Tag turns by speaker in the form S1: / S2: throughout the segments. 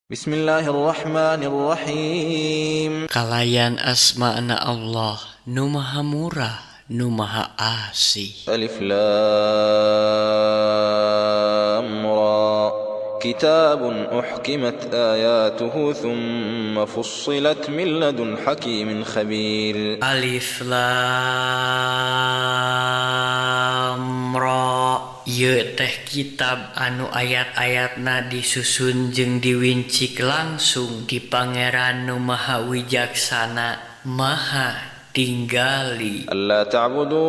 S1: Bismillahirrahmanirrahim.
S2: Kalayan asma'na Allah, nu maha murah, nu maha asih.
S1: Alif Lam Ra. Kitabun uhkimat ayatuhu thumma fussilat min ladun hakimin khabir.
S2: Alif Lam Ra. Ieu teh kitab anu ayat-ayatna disusun jeung diwincik langsung di Pangeran nu Maha Wijaksana, Maha tinggali.
S1: Alla ta'budu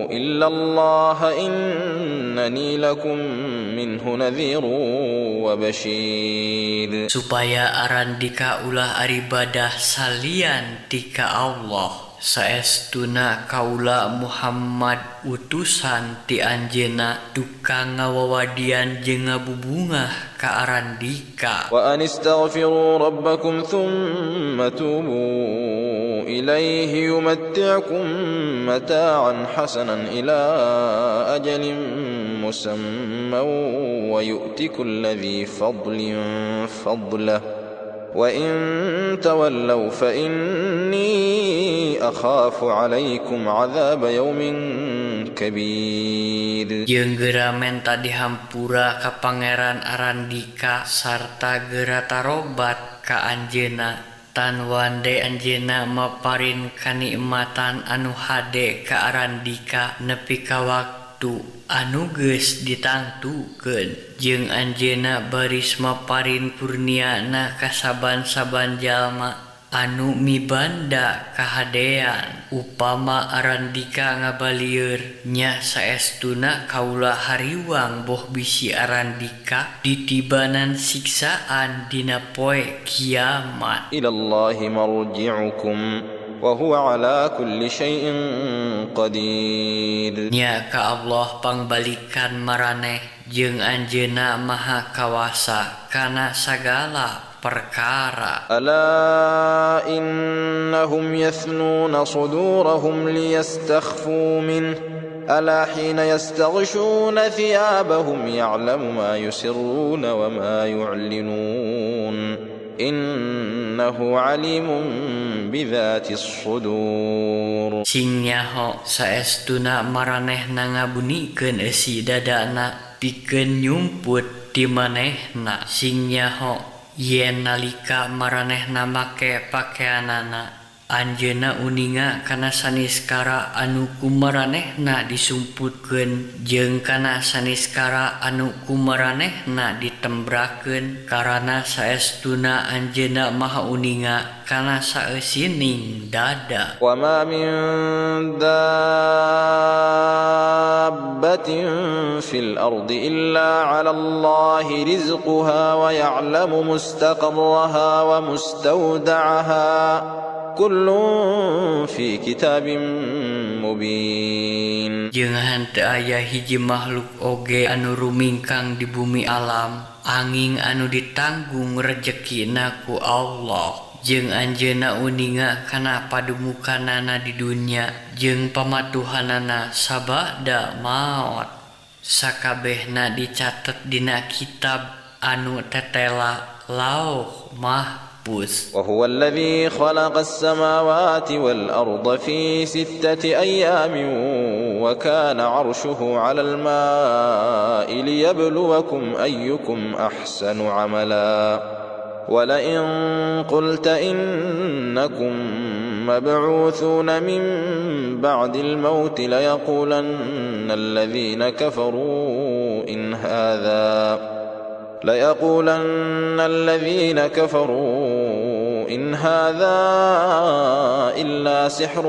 S1: illa Allah innani lakum minhu nadhirun wa bashir.
S2: Supaya aran dika ulah aribadah salian tika Allah. Saestuna kaula Muhammad utusan ti anjeunna tukang ngawawadian jeung ngabubungah ka aran dika.
S1: Wa anistaghfiru rabbakum thumma tubu ilaihi yumatti'ukum mata'an hasanan ila ajalin musamman wa yu'ti kulli fadlin fadlah. وَإِن تَوَلَّوْا فَإِنِّي أَخَافُ عَلَيْكُمْ عَذَابَ يَوْمٍ كَبِيرٍ.
S2: Jeung geura menta dihampura ka Pangeran Arandika sarta geura tarobat ka anjeunna tan wande anjeunna maparin kanikmatan anu hade ka Arandika nepi ka waktu anu geus ditangtukeun, jeung anjeunna baris maparin kurniana ka saban-saban jalma anu mibanda kahadean. Upama Arandika ngabalieur nya saestuna kaula hariwang boh bisi Arandika ditibanan siksaan dina poe kiamat.
S1: Ilallahi marji'ukum wa huwa ala kulli syai'in qadir.
S2: Nya ka Allah pangbalikan maraneh jeung anjeunna maha kawasa kana sagala perkara.
S1: Ala innahum yathnuna sudurahum liyastakhfu min ala hina yastaghshuna thiyabahum ya'lamu ma yusirruna wa ma yu'linun innahu alimun bidzatis sudur.
S2: Sing nyaho saestuna maranehna ngabunikeun eusi dadana pikeun nyumput di manehna. Sing nyaho yen nalika maranehna make pakeanana anjeunna uninga kana saniskara anu ku maranehna disumputkeun jeung kana saniskara anu ku maranehna ditembrakeun, karana saestuna anjeunna maha uninga kana saeusining dada.
S1: Wa ma min dabbatin fil ardi illa 'ala Allahi rizquha wa ya'lamu mustaqarraha wa mustawda'aha kullun fi kitabim mubin.
S2: Jeung henteu aya hiji makhluk oge anu rumingkang di bumi alam anging anu ditanggung rezekina ku Allah. Jeung anjeunna uninga kana padumukanana di dunya jeung pamatuhanana sabada maot. Sakabehna dicatet dina kitab anu tetela Lauh Mahfuz.
S1: وهو الذي خلق السماوات والأرض في 6 أيام وكان عرشه على الماء ليبلوكم أيكم أحسن عملا ولئن قلت إنكم مبعوثون من بعد الموت ليقولن الذين كفروا إن هذا إلا سحر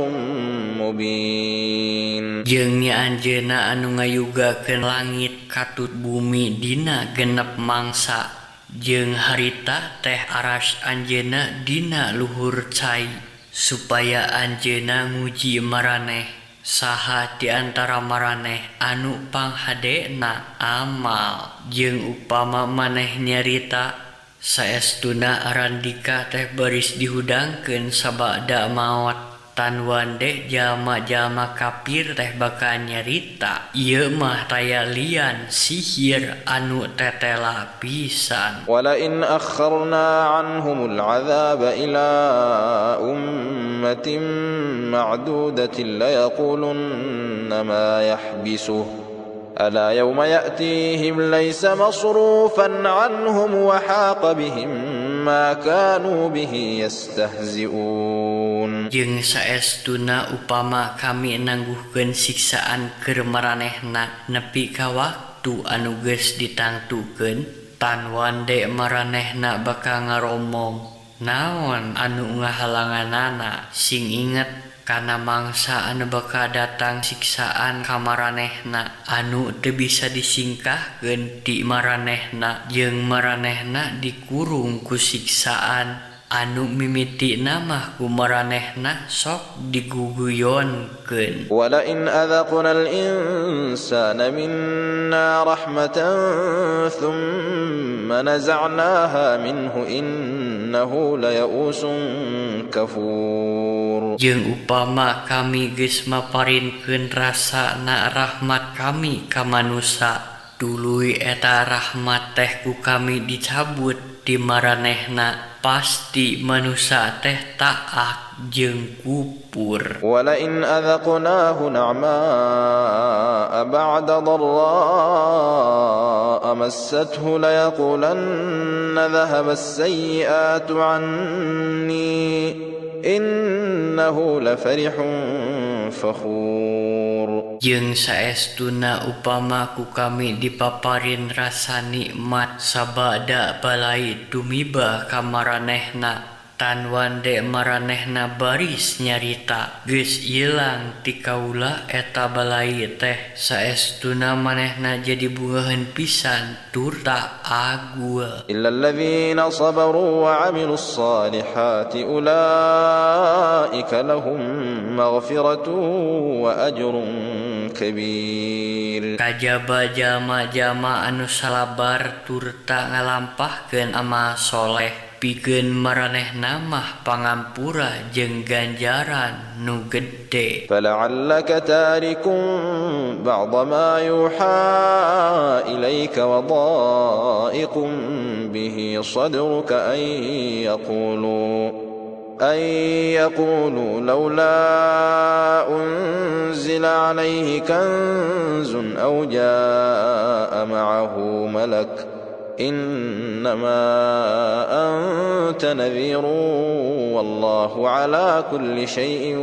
S1: مبين.
S2: Jeung nya anjeunna anu ngayugakeun langit katut bumi dina genep mangsa, jeung harita teh aras anjeunna dina luhur cai, supaya anjeunna nguji maraneh saha di antara maraneh anu panghadena amal. Jeung upama maneh nyarita saestuna Arandika teh baris dihudangkeun sabada maot tan wande jalma-jalma kafir teh bakal nyarita ieu mah taya lian sihir anu tetela pisan.
S1: ولئن أخرنا عنهم العذاب إلى أمة معدودة ليقولن ما يحبسه ألا يوم يأتيهم ليس مصروفا عنهم وحاق بهم ما كانوا به يستهزئون.
S2: Jeung saestuna upama kami nangguhkeun siksaan keur maranehna nepi ka waktu anu geus ditangtukeun, tan wande maranehna bakal ngaromong naon anu ngahalanganana sing inget kana mangsa anu bakal datang siksaan ka maranehna anu teu bisa disingkahkeun ti maranehna jeung maranehna dikurung ku siksaan anu mimitina mah ku maranehna sok diguguyonkeun.
S1: ولئن أذقنا الإنسان منا رحمة ثم نزعناها منه إنه ليئوس كفور.
S2: Jeung upama kami geus maparinkeun rasana rahmat kami ka manusia, tuluy eta rahmat teh ku kami dicabut di maranehna, pasti manusia teh taat jeung kupur.
S1: ولئن أذقناه نعماء بعد ضراء مسته ليقولن ذهب السيئات عني إنه لفرح فخور.
S2: Jeung saestuna upama ku kami dipaparin rasa nikmat sabada balai tumiba ka maranehna, tan wande maranehna baris nyarita geus ilang ti kaula eta balai teh, saestuna manehna jadi bungaheun pisan tur tak agul.
S1: إلا الذين صبروا وعملوا الصالحات أولئك لهم مغفرة وأجر كبير.
S2: Kajaba jalma-jalma anu salabar tur tak ngalampahkeun amal soleh, pikeun maranehna mah pangampura jeung ganjaran nu gede.
S1: فلعلك تارك بعض ما يوحى إليك وضائق به صدرك أن يقولوا لولا أنزل عليه كنز أو جاء معه ملك إنما أنت نذير والله على كل شيء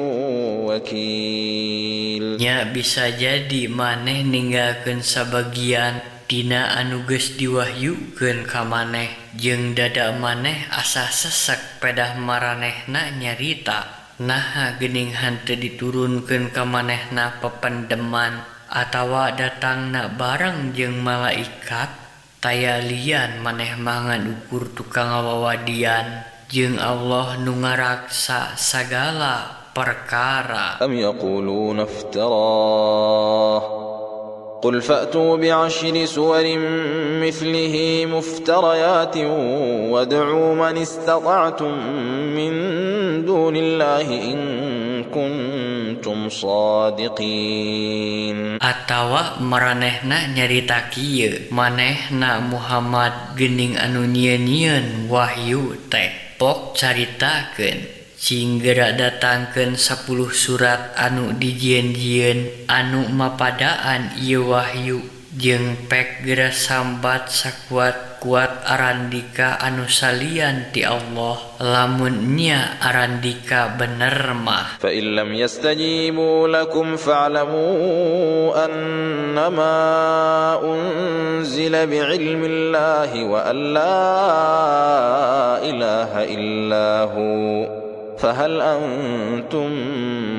S1: وكيل.
S2: Nya bisa jadi maneh ninggalkeun sabagian tina anu geus diwahyukeun ka maneh, jeung dada maneh asa sesek pedah maranehna nyarita naha geuning henteu diturunkeun ka manehna pependeman atawa datangna bareng jeung malaikat, taya lian maneh mangan ukur tukang ngawawadian jeung Allah nu ngaraksa sagala perkara.
S1: أم يقولون افتراه قل فأتوا بعشر سور مثله مفتريات وادعوا من استطعتم من دون الله إن كنتم صادقين.
S2: Atawa maranehna nyarita kieu, manehna Muhammad geuning anu nyieun-nyieun wahyu teh, pok caritakeun cinggera datangkeun 10 surat anu dijieun-jieun anu mapadaan ieu wahyu, jeung pek geura sambat sakuat-kuat arandika anu salian ti Allah, lamun nya arandika bener mah.
S1: فإن لم يستجيبوا لكم فاعلموا أنما أنزل بعلم الله وأن لا إله إلا هو فهل أنتم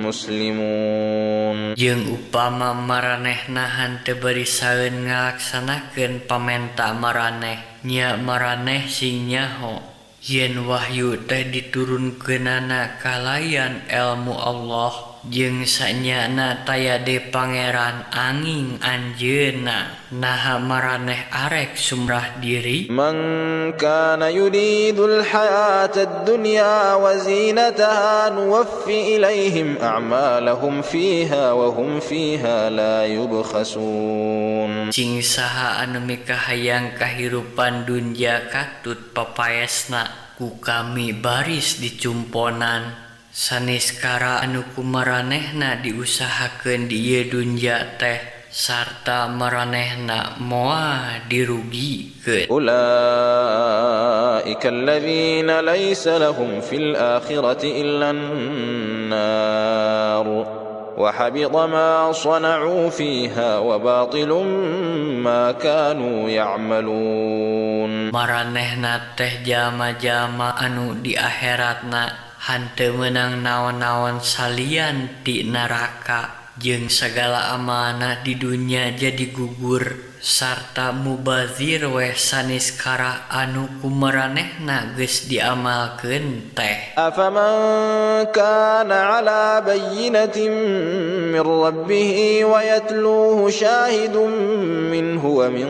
S1: مسلمون.
S2: Jeung upama maranehna henteu bari saeun ngalaksanakeun pamenta maraneh, nya maraneh sing nyaho yen wahyu teh diturunkeunana kalayan ilmu Allah, jeung sanyana tayade pangeran anging anjeunna. Naha maraneh arek sumrah diri?
S1: من كان يريد الحياة الدنيا وزينتها نوفي إليهم أعمالهم فيها وهم فيها لا يبخسون.
S2: Cing saha anu mikahayang kahirupan dunya katut papayasna ku kami baris dicumponan. Saniskara anu kumaranehna diusahakeun di ieu dunya teh sarta maranehna moal dirugikeun.
S1: أولئك الذين ليس لهم في الآخرة إلا النار وحبط ما صنعوا فيها وباطل ما كانوا يعملون.
S2: Maranehna teh jama-jama anu di akhiratna hanteu meunang naon-naon salian ti neraka. Jeung segala amanah di dunia jadi gugur sarta mubazir we saniskara anu kumaranehna geus diamalkeun teh.
S1: أفمن كان على بينة من ربه ويتلوه شاهد منه ومن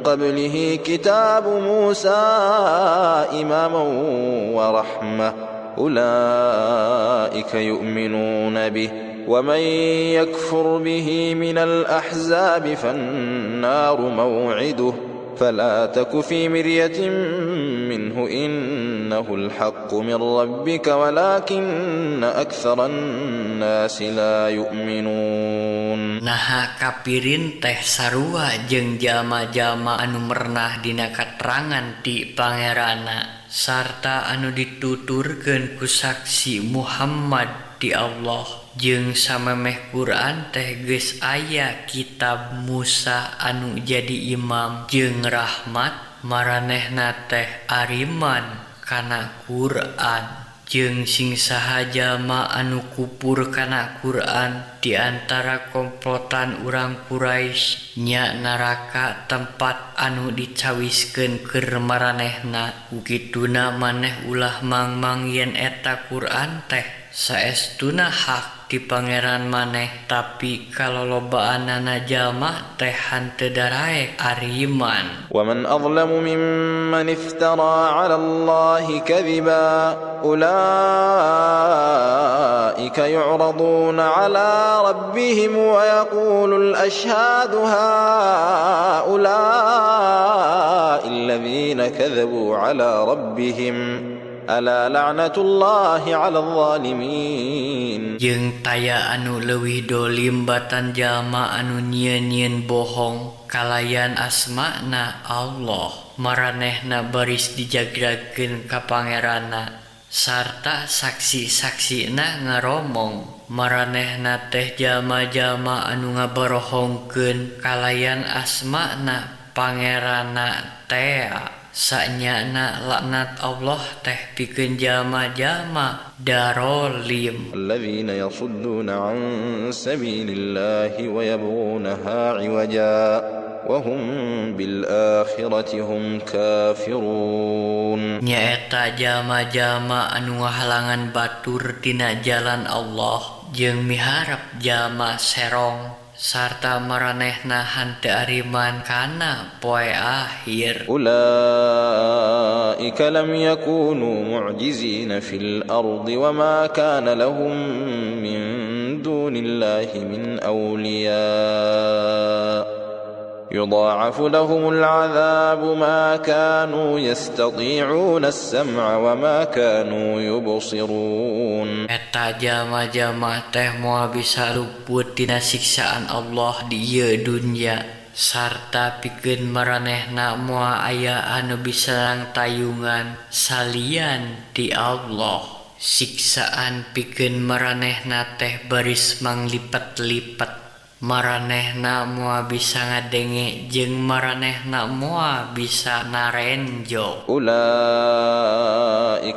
S1: قبله كتاب موسى إماما ورحمة أولئك يؤمنون به ومن يكفر به من الأحزاب فالنار موعده فلا تك في مرية منه إنه الحق من ربك ولكن أكثر الناس لا يؤمنون.
S2: Naha kapirin teh sarua jeung jama-jama anu mernah dina katerangan ti pangeranna sarta anu dituturkeun ku saksi Muhammad ti Allah jeung samemeh Quran teh geus aya kitab Musa anu jadi imam jeung rahmat. Maranehna teh ariman kana Quran jeung sing saha jalma anu kupur kana Quran di antara komplotan urang Quraisy nya neraka tempat anu dicawiskeun keur maranehna. Ukituna maneh ulah mangmang yen eta Quran teh saestuna hak ti pangeran maneh, tapi kalolobaanana jalma teh hanteu daraek ariman.
S1: ومن أظلم ممن افترى على الله كذبا أولئك يعرضون على ربهم ويقول الأشهاد هؤلاء الذين كذبوا على ربهم ألا لعنة الله على الظالمين.
S2: Jeung taya anu leuwih dolim batan jalma anu nyieun-nyieun bohong kalayan asmana Allah. Maranehna baris dijagrakeun ka pangeranna sarta saksi-saksina ngaromong. Maranehna teh jalma-jalma anu ngabarohongkeun kalayan asmana pangeranna teh sanyana laknat Allah teh pikeun jalma-jalma darolim.
S1: الذين يصدون عن سبيل الله ويبغونها عوجا وهم بالآخرة هم كافرون.
S2: Nyaeta jalma-jalma anu ngahalangan batur tina jalan Allah jeung miharep jalma serong sarta maranehna hanteu ariman kana poe akhir.
S1: أولئك لم يكونوا معجزين في الأرض وما كان لهم من دون الله من أولياء يضاعف لهم العذاب ما كانوا يستطيعون السمع وما كانوا يبصرون.
S2: Eta jalma-jalma teh moal bisa luput tina siksaan Allah di ieu dunya sarta pikeun maranehna moal aya anu bisa tayungan salian ti Allah. Siksaan pikeun maranehna teh baris manglipet-lipet. Maranehna moal bisa ngadenge jeung maranehna moal bisa narenjo.
S1: أولئك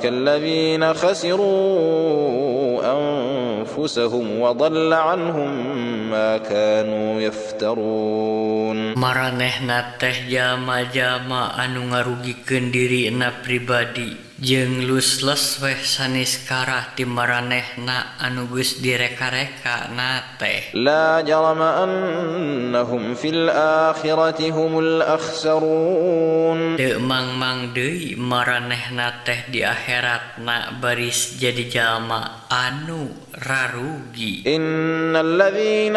S1: الذين خسروا أنفسهم وضل عنهم ما كانوا يفترون.
S2: Maranehna teh jalma-jalma anu ngarugikeun dirina pribadi jeung lusles weh sanis karah ti maranehna anu geus direka-reka na teh.
S1: لا جرم أنهم في الآخرة هم الأخسرون.
S2: Teu mangmang deui maranehna teh di akhiratna baris jadi jalma anu rarugi.
S1: إن الذين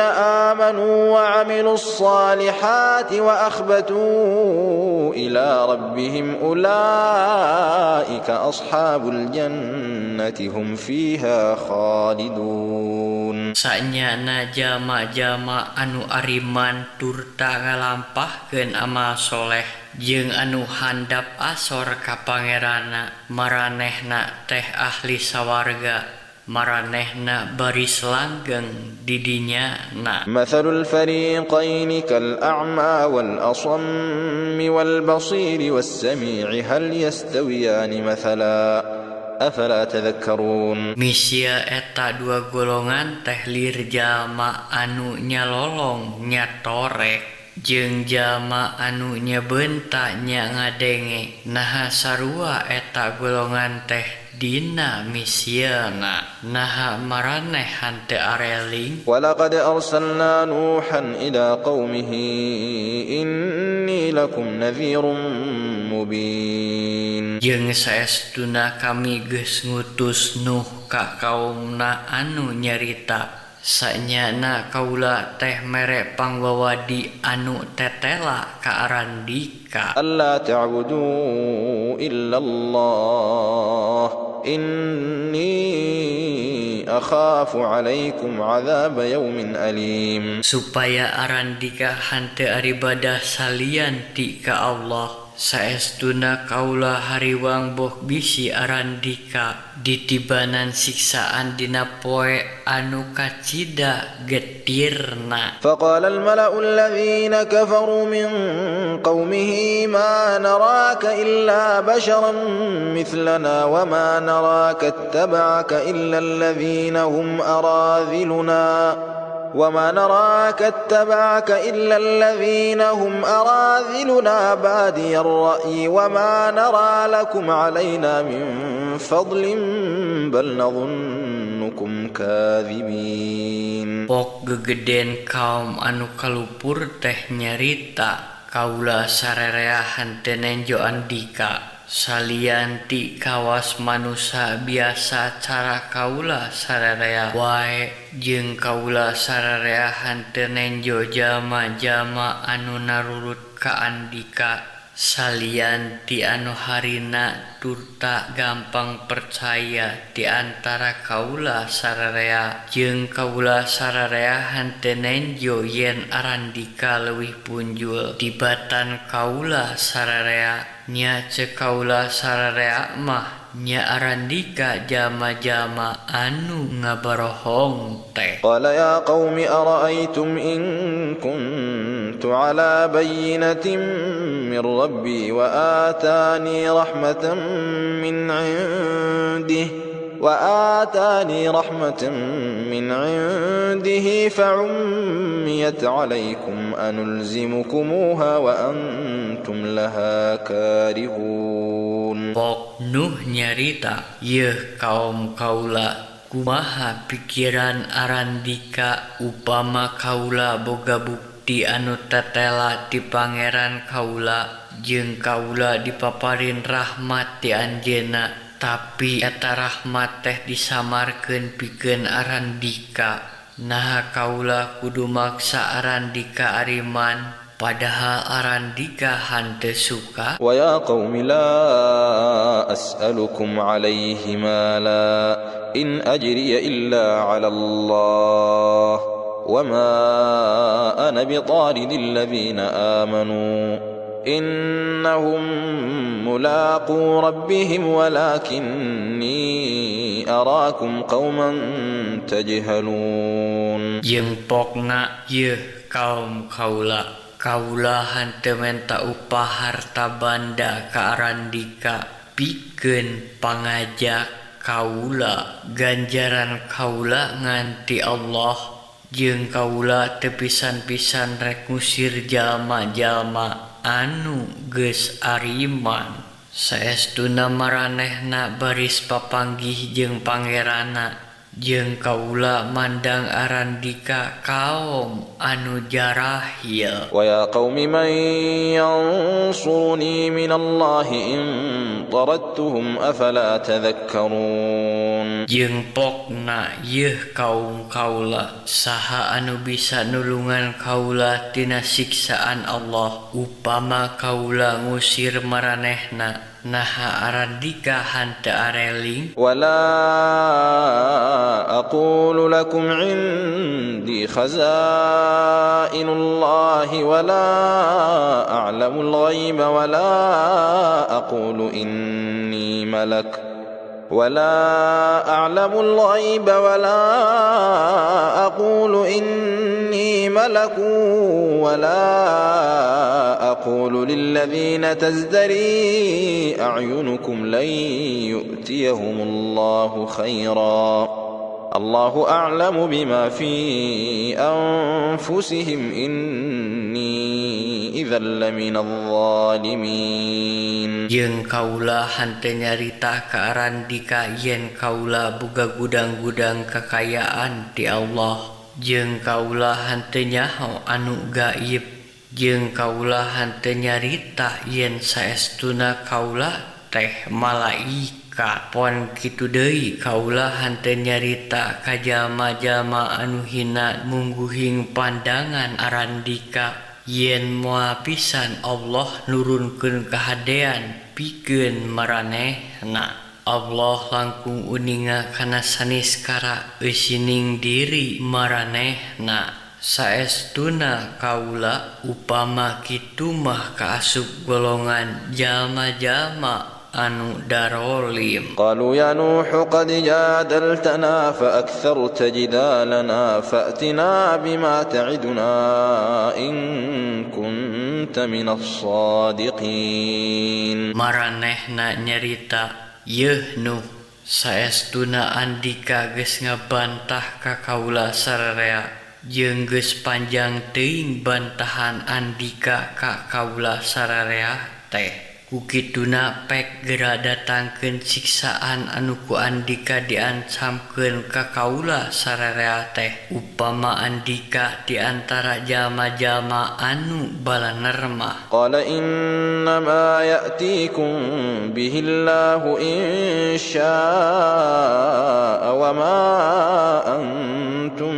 S1: آمنوا وعملوا الصالحات وأخبتوا إلى ربهم أولئك أصحاب الجنة هم فيها خالدون.
S2: Sanyana jama-jama anu ariman turta ngalampahkeun amal soleh jeung anu handap asor ka pangeranna, maranehna teh ahli sawarga, maranehna baris langgeng di dinya na.
S1: مثل الفريقين كالأعمى والأصم والبصير والسميع هل يستويان مثلا أفلا تذكرون.
S2: Misia eta dua golongan teh lir jalma anu nyalolong nyatorek jeung jalma anu nyebenta nya ngadenge. Naha sarua eta golongan teh dina misiana. Naha maraneh hante areling.
S1: ولقد أرسلنا نوحا إلى قومه إني لكم نذير مبين.
S2: Jeung saestuna kami geus ngutus Nuh ka kaumna anu nyarita, sanyana kaula teh mere pangbawadi anu tetela ka arandika.
S1: ألا تعبدوا إلا الله إني أخاف عليكم عذاب يوم أليم.
S2: Supaya arandika hante aribadah salian ti ka Allah. Saestuna kaula hariwang boh bisi arandika ditibanan siksaan dina poe anu kacida getirna.
S1: فقال الملأ الذين كفروا من قومه ما نراك إلا بشرا مثلنا وما نراك اتبعك إلا الذين هم أراذلنا بادي الرأي وما نرى لكم علينا من فضل بل نظنكم كاذبين.
S2: Pok gegeden kaum anu kalupur teh nyarita kaula sarerea hante nenjo andika salian ti kawas manusia biasa cara kaula sarerea wae jeung kaula sarerea hante nenjo jama-jama anu narurut ka andika salian ti anu harina turta gampang percaya di antara kaula sarerea jeung kaula sarerea hante nenjo yen arandika leuwih punjul tibatan kaula sarerea nya ceuk kaula sarerea mah nya arandika jama-jama anu ngabarohong teh.
S1: قال يا قوم أرأيتم إن كنت على بينة من ربي وآتاني رحمة من عنده فعميت عليكم أنلزمكموها وأنتم لها كارهون.
S2: Pok Nuh nyarita, yeuh kaum kaula, kumaha pikiran arandika upama kaula boga bukti anu tetela ti pangeran kaula jeung kaula dipaparin rahmat ti anjeunna, tapi eta rahmat teh disamarkeun pikeun arandika. Nah kaula kudu maksa arandika ariman padahal arandika hante suka.
S1: ويا قوم لا أسألكم عليه مالا إن أجري إلا على الله وما أنا بطارد الذين آمنوا إنهم ملاقو ربهم ولكني أراكم قوما تجهلون.
S2: Jeung pokna yeuh kaum kaula, kaula hante menta upah harta banda ka arandika pikeun pangajak kaula ganjaran kaula nganti Allah jeung kaula teu pisan-pisan rek ngusir jalma-jalma anu geus ariman. saestuna maranehna baris papanggih jeung pangeranna jeung kaula mandang arandika kaum anu jarahil.
S1: Wa ya qaumi man yansuruni minallahi in taradtuhum afala tadhakkarun.
S2: Jeung pokna yeuh kaum kaula saha anu bisa nulungan kaula tina siksaan Allah upama kaula ngusir maranehna naha arandika hante areling.
S1: Wala aqulu lakum indi khaza'inullahi wala a'lamul ghaiba wala aqulu inni malak ولا أعلم الغيب ولا أقول إني ملك ولا أقول للذين تزدري أعينكم لن يؤتيهم الله خيرا الله أعلم بما في أنفسهم إني إذا لمن الظالمين.
S2: Jeung kaula hante nyarita ka arandika yen kaula boga gudang-gudang kekayaan ti Allah. Jeung kaula hante nyaho anu gaib. Jeung kaula hante nyarita yen saestuna kaula teh malaika. Pon kitu deui kaula hante nyarita ka jalma-jalma anu hina mungguhing pandangan arandika. Yen moal pisan Allah nurunkeun kahadean pikeun maranehna. Allah langkung uninga kana saniskara eusining diri maranehna. Saestuna kaula upama kitu mah kaasup golongan jalma-jalma anu darolim.
S1: Qalu ya Nuh qad jadaltana fa aktharta jidalana fa'tina bima ta'iduna in kunta minas sadiqin.
S2: Maranehna nyarita, yeuh Nuh, saestuna andika geus ngabantah ka kaula sararea jeung geus panjang teuing bantahan andika ka kaula sararea teh. Kukituna pek gera datangkeun siksaan anu ku andika diancamkeun ka kaula sararea teh upama andika di antara jalma-jalma anu balanermah.
S1: Qala innama ya'tikum bihillahu in syaa'a wa ma antum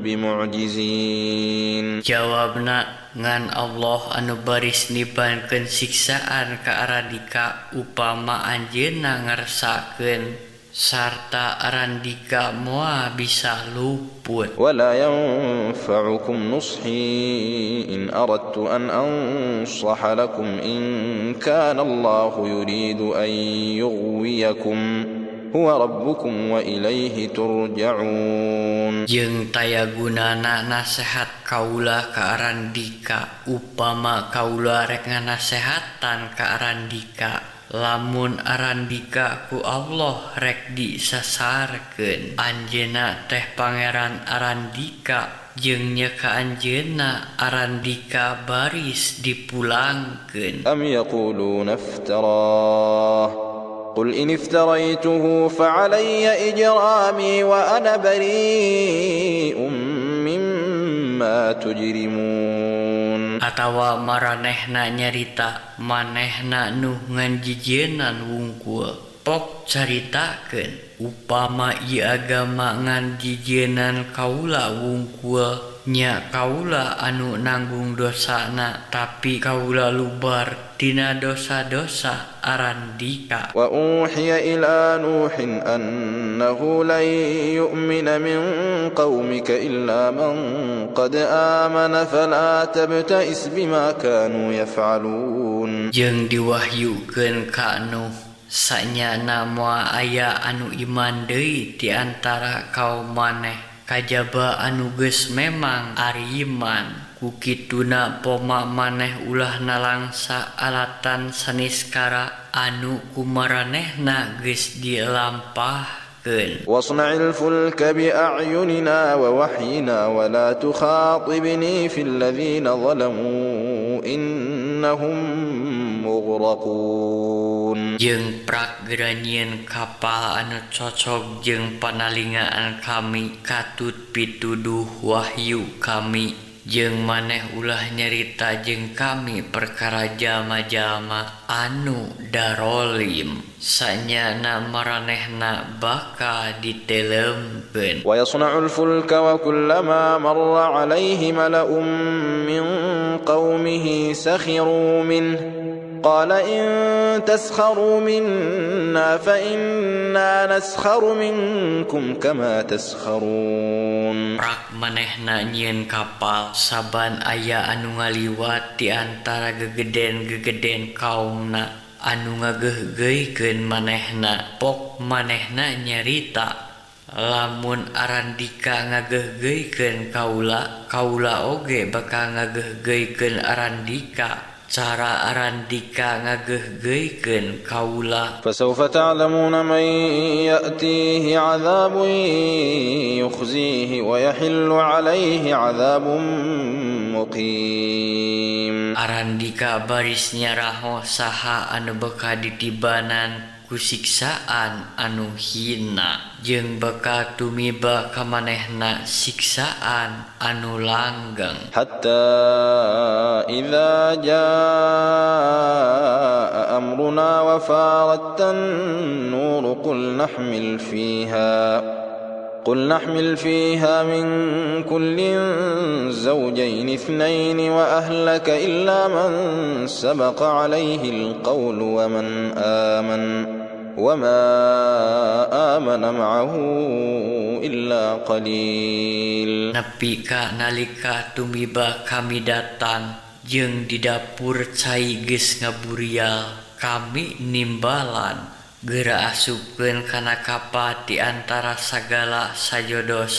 S1: bimu'jizin.
S2: Jawabna, ngan Allah anu baris nibankeun siksaan ka arandika upama anjeunna ngarsakeun sarta arandika moal bisa luput.
S1: Wala yanfa'ukum nushi in aradtu an ansaha lakum in kana Allahu yuridu an yughwiyakum huwa rabbukum wa ilaihi turja'un.
S2: Jeung taya gunana nasehat kaula ka arandika upama kaula rek nganasehatan ka arandika lamun arandika ku Allah rek disasarkeun. Anjeunna teh pangeran arandika jeung nya ka anjeunna arandika baris dipulangkeun.
S1: Am yaquluna iftarah قل إن افتريته فعلي إجرامي وأنا بريء مما تجرمون.
S2: Atawa maranehna nyarita manehna nu nganjijienan wungkul pok caritakeun upama ieu agama nganjijienan kaula wungkul nya kaula anu nanggung dosana tapi kaula lubar tina dosa-dosa arandika.
S1: Wa uhiya ila Nuhin annahu lan yu'mina min qaumika illa man qad amana fala tabta'is bima kanu yaf'alun.
S2: Jeung diwahyukeun ka Nuh sanyana moal aya anu iman deui ti antara kaum maneh kajaba anu geus memang ari iman. Kukituna poma maneh ulah nalangsa alatan saniskara anu kumaranehna geus dilampahkeun.
S1: Wasna'il fulka bi'ayunina wa wahyina wa la tukhatibni fil ladzina zalamu innahum mughraqun.
S2: jeung prak geranyeun kapal anu cocok jeung panalingaan kami katut pituduh wahyu kami jeung maneh ulah nyarita jeung kami perkara jalma-jalma anu darolim sanyana maranehna baka ditelemkeun.
S1: Wa yasna'ul fulka wa kullama marra 'alaihi mala'un min qaumihi sakhiru minhu قال إن تسخروا منا فإنا نسخر منكم كما تسخرون.
S2: Rak manehna nyieun kapal saban aya anu ngaliwat di antara gegeden kaumna anu ngageugeuikeun manehna pok manehna nyarita lamun Arandika ngageugeuikeun kaula oge bakal ngageugeuikeun Arandika cara Arandika ngageugeuikeun kaula.
S1: Fasawfa ta'lamuna man ya'tihi 'adzabun yukhzihi wa yahillu 'alaihi 'adzabun muqim.
S2: Arandika baris nyaraho saha anu bakal ditibanan ku siksaan anu hina jeung bakal tumiba ka manehna siksaan anu langgeng.
S1: Hatta idza jaa amruna wa farattan nur qul nahmil fiha min kullin zawjayn ithnayn wa ahlaka illa man sabaqa alayhi alqawlu wa man وما آمن معه إلا قليل.
S2: Nepi ka nalika tumiba kami datang jeung di dapur cai geus ngaburial kami nimbalan geura asupkeun kana kapal di antara sagala sajodo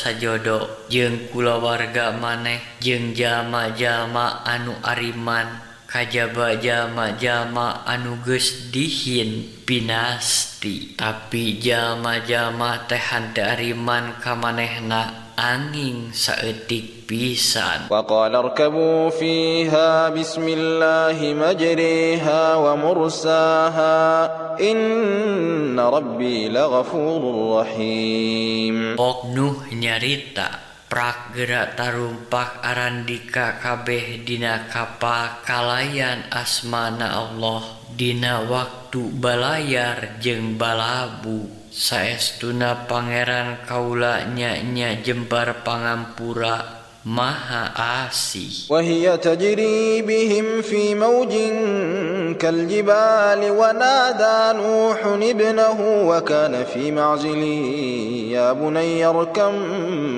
S2: jeung kulawarga maneh jeung jalma-jalma anu ariman kajaba jalma-jalma anu geus dihin pinasti tapi jalma-jalma teh henteu ariman ka manehna anging saeutik pisan.
S1: Wa qala irkabu fiha bismillahi majriha wa mursaha inna rabbi laghafurur rahim.
S2: Pok Nuh nyarita prak geura tarumpak Arandika kabeh dina kapal kalayan asmana Allah dina waktu balayar jeung balabu saestuna pangeran kaula nya jembar pangampura maha asih.
S1: Wa hiya tajri bihim fi mawjin kal jibali wa nada Nuhun ibnahu wa kana fi ma'zili ya bunayya arkam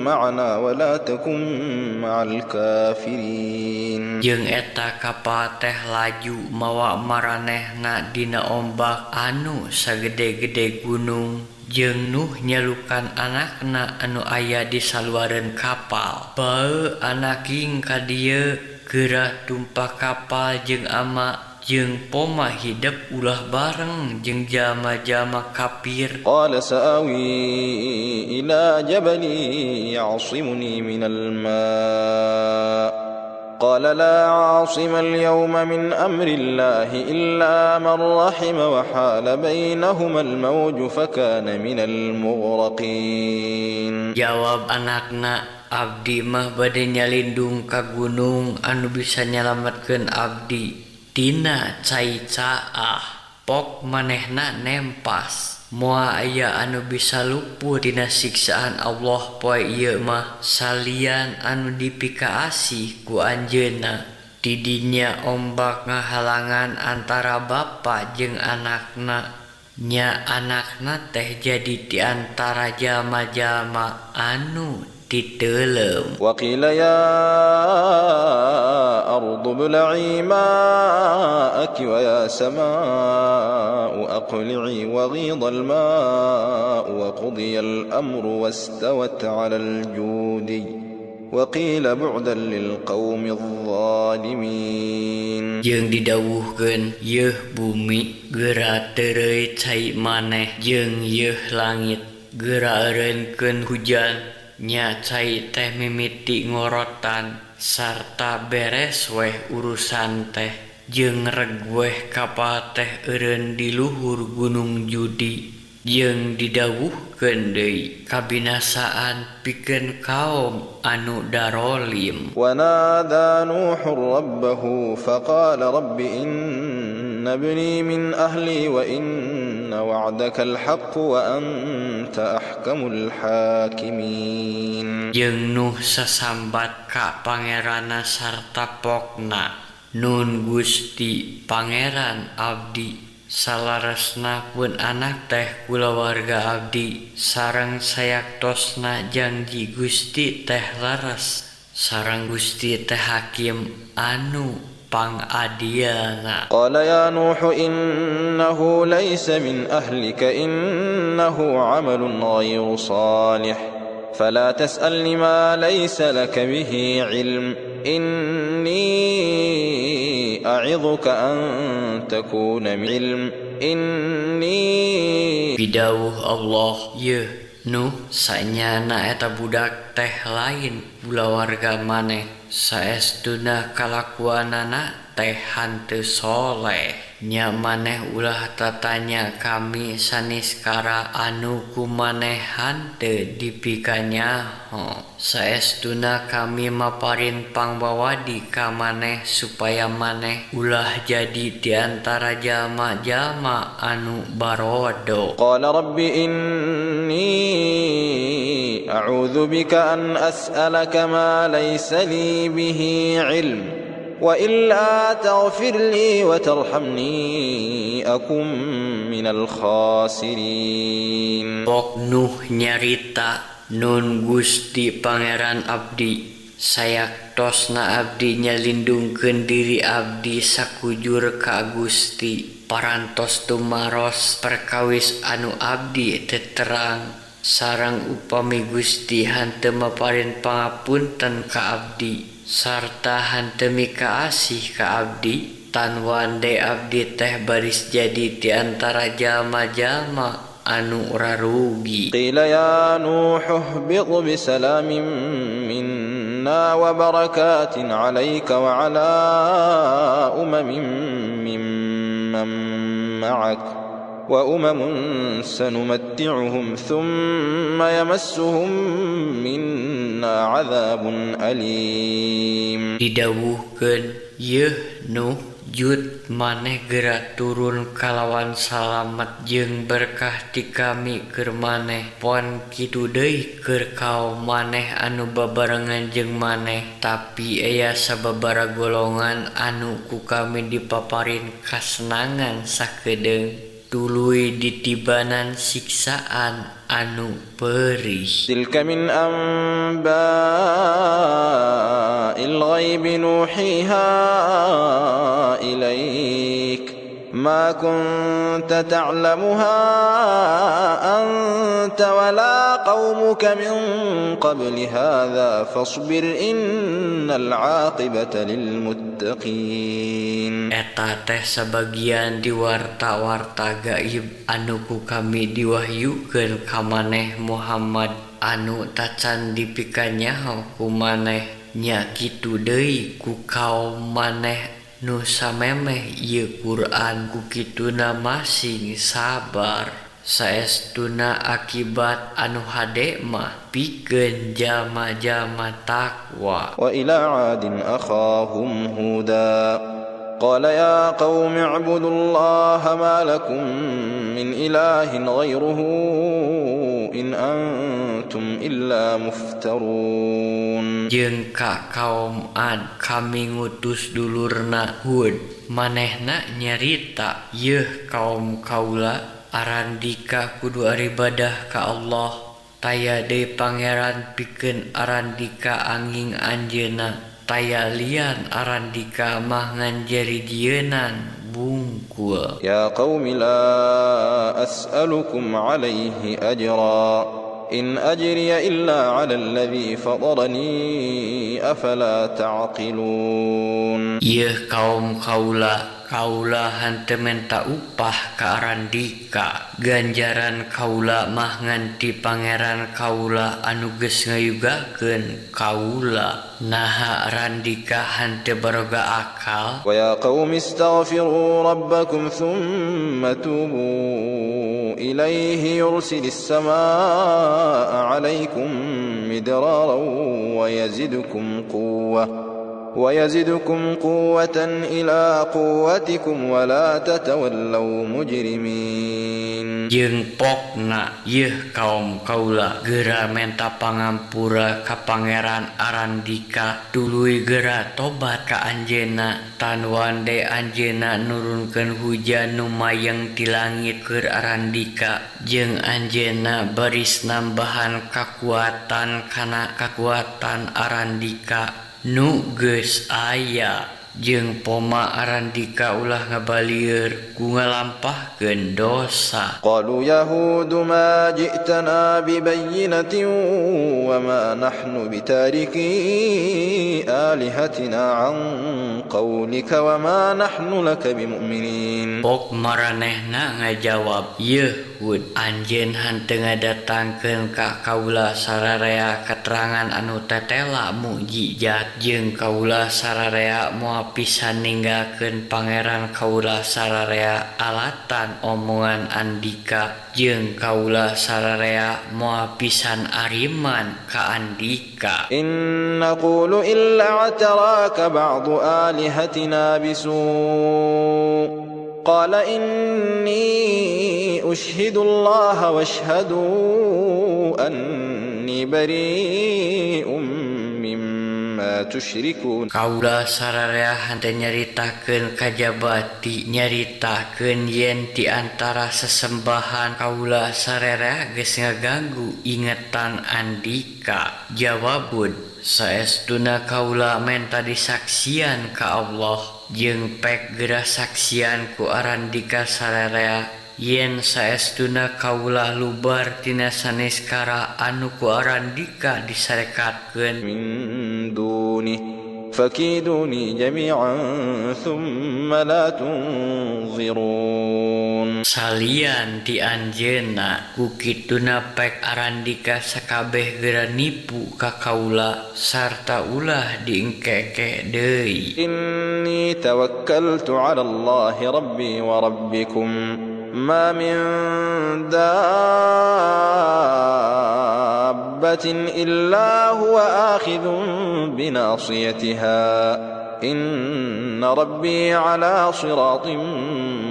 S1: ma'ana wa la takum ma'al kafirin.
S2: Jeung eta kapal teh laju mawa maranehna dina ombak anu sagede-gede gunung jeung Nuh nyalukan anakna anu aya di saluareun kapal. Bae anaking ka dieu geura tumpah kapal jeung ama jeung poma hidup ulah bareng jeung jalma-jalma kafir.
S1: Qala sa'awi ila jabali ya'simuni minal ma' قال لا عاصم اليوم من أمر الله إلا من رحم وحال بينهما الموج فكان من المغرقين.
S2: Jawab anakna, abdi mah bade nyalindung ka gunung anu bisa nyalametkeun abdi tina cai caah. Pok manehna nempas moal aya anu bisa luput dina siksaan Allah poe ieu mah salian anu dipikaasih ku anjeunna. Di dinya ombak ngahalangan antara bapa jeung anakna. Nya anakna teh jadi di antara jalma-jalma anu diteuleum.
S1: Wa qila ya ardu ibla'i ma'aki wa ya sama'u aqli'i wa ghida al-ma'u wa qudiya al-amru wastawat 'ala al-judi wa qila bu'dan lil qaumi adh-dhalimin.
S2: Jeung didawuhkeun yeuh bumi geura teureui cai maneh jeung yeuh langit geura eureunkeun hujan. Nya cai teh mimiti ngorotan sarta beres weh urusan teh jeung regweh kapal teh eureun di luhur gunung Judi jeung didawuhkeun deui kabinasaan pikeun kaum anu darolim.
S1: ونادى نوح ربه فقال رب إن ابني من أهلي وإن وعدك الحق وأنت أحكم الحاكمين.
S2: Jeung Nuh sasambat ka pangeranna sarta pokna, Nun Gusti pangeran abdi salaresna pun anak teh kulawarga abdi sareng sayaktosna janji Gusti teh laras sareng Gusti teh hakim anu pangadiana.
S1: قال يا نوح إنه ليس من أهلك إنه عمل غير صالح فلا تسألني ما ليس لك به علم إني أعظك أن تكون من علم إني
S2: Bidawuh Allah, yeuh Nuh sanyana eta budak teh lain kulawarga maneh saestuna kalakuanana teh hanteu soleh nya maneh ulah tatanya kami saniskara anu kumanehan teu dipikanyaho saestuna kami maparin pangbawadi ka maneh supaya maneh ulah jadi di antara jalma-jalma anu barodo.
S1: قال رب إني أعوذ بك أن أسألك ما ليس لي به علم وإلا تغفر لي وترحمني أكن من الخاسرين.
S2: Pok Nuh nyarita Nun Gusti pangeran abdi sayaktosna abdi nyalindungkeun diri abdi sakujur ka Gusti parantos tumaros perkawis anu abdi teu terang sareng upami Gusti hanteu maparin pangapunten ka abdi sarta hanteu mika asih ka abdi tan wande abdi teh baris jadi di antara jalma-jalma anu rarugi.
S1: قيل يا نوح اهبط بسلام منا وبركات عليك وعلى ممن معك وأمم سنمتعهم ثم يمسهم منا عذاب أليم.
S2: Didawuhkeun yeuh Nuh jut maneh geura turun kalawan salamet jeung berkah ti kami keur maneh pon kitu deui keur kaum maneh anu babarengan jeung maneh tapi aya sababaraha golongan anu ku kami dipaparin kasenangan sakedeung tuluy ditibanan siksaan anu perih.
S1: تلك من أنباء الغيب نوحيها إليك ما كنت تعلمها أنت ولا قومك من قبل هذا فاصبر إن العاقبة للمتقين.
S2: Eta teh sabagian di warta-warta gaib anu ku kami diwahyukeun ka maneh Muhammad anu tacan dipikanyaho ku maneh nya kitu deui ku kaum maneh nu samemeh ieu Quran ku kituna masing sabar saestuna akibat anu hade mah pikeun jalma-jalma takwa.
S1: وإلى عاد أخاهم هودا قال يا قوم اعبدوا الله ما لكم من إله غيره إن أنتم إلا مفترون.
S2: Jeung ka kaum Ad kami ngutus dulurna Hud manehna nyarita yeuh kaum kaula arandika kudu aribadah ka Allah taya deui pangeran pikeun arandika anging anjeunna taya lian arandika mah nganjeri jieunnan bungkul.
S1: يا قوم لا أسألكم عليه أجرا إن أجري إلا على الذي فطرني أفلا تعقلون.
S2: Ieu kaum kaula kaula henteu menta upah ka Arandika. Ganjaran kaula mah nganti pangeran kaula anu geus ngayugakeun kaula. Naha Arandika henteu baroga akal.
S1: Wa ya qaumi astaghfiru rabbakum thumma tubu ilaihi yursilis samaa'a 'alaikum midraran ويزدكم قوة إلى قوتكم ولا تتولوا مجرمين.
S2: Jeung pokna yeuh kaum kaula geura menta pangampura ka pangeran Arandika tuluy geura tobat ka anjeunna tan wande anjeunna nurunkeun hujan nu mayeng ti langit keur Arandika jeung anjeunna baris nambahan kakuatan kana kakuatan Arandika nu geus aya jeung poma Arandika ulah ngabalieur ku ngalampahkeun dosa.
S1: Qalu yahudu ma ji'tana bibayyinatin wa ma nahnu bitariki alihatina an qawlika wa ma nahnu laka bimu'minin.
S2: Pok maranehna ngajawab, Yehud anjeun henteu ngadatangkeun ka kaula sararea keterangan anu tetela mukjizat jeung kaula sararea moal pisan ninggalkeun pangeran kaula sararea alatan omongan Andika jeung kaula sararea moal pisan ariman ka Andika.
S1: In naqulu illa ataraka ba'du alihatina bisu' qala inni ushhidu Allah washhadu anni bari'um mimma tusyrikun.
S2: Kaula sararea henteu nyaritakeun kajabati nyaritakeun yen ti antara sesembahan kaula sararea geus ngaganggu ingetan Andika. Jawabun saestuna kaula menta disaksian ka Allah jeung pek geura saksian ku Arandika sararea yen saestuna kaula lubar tina sanes kara anu ku Arandika disarekatkeun
S1: min duni fakiduni jami'an thumma la tunzirun.
S2: Salian ti anjeunna ku kituna pek Arandika sakabeh geura nipu ka kaula sarta ulah diengkeke deui.
S1: Inni tawakkaltu 'ala Allah rabbi wa rabbikum ma min dabbatin illa huwa akhidhun binasiyatiha inna rabbi 'ala siratin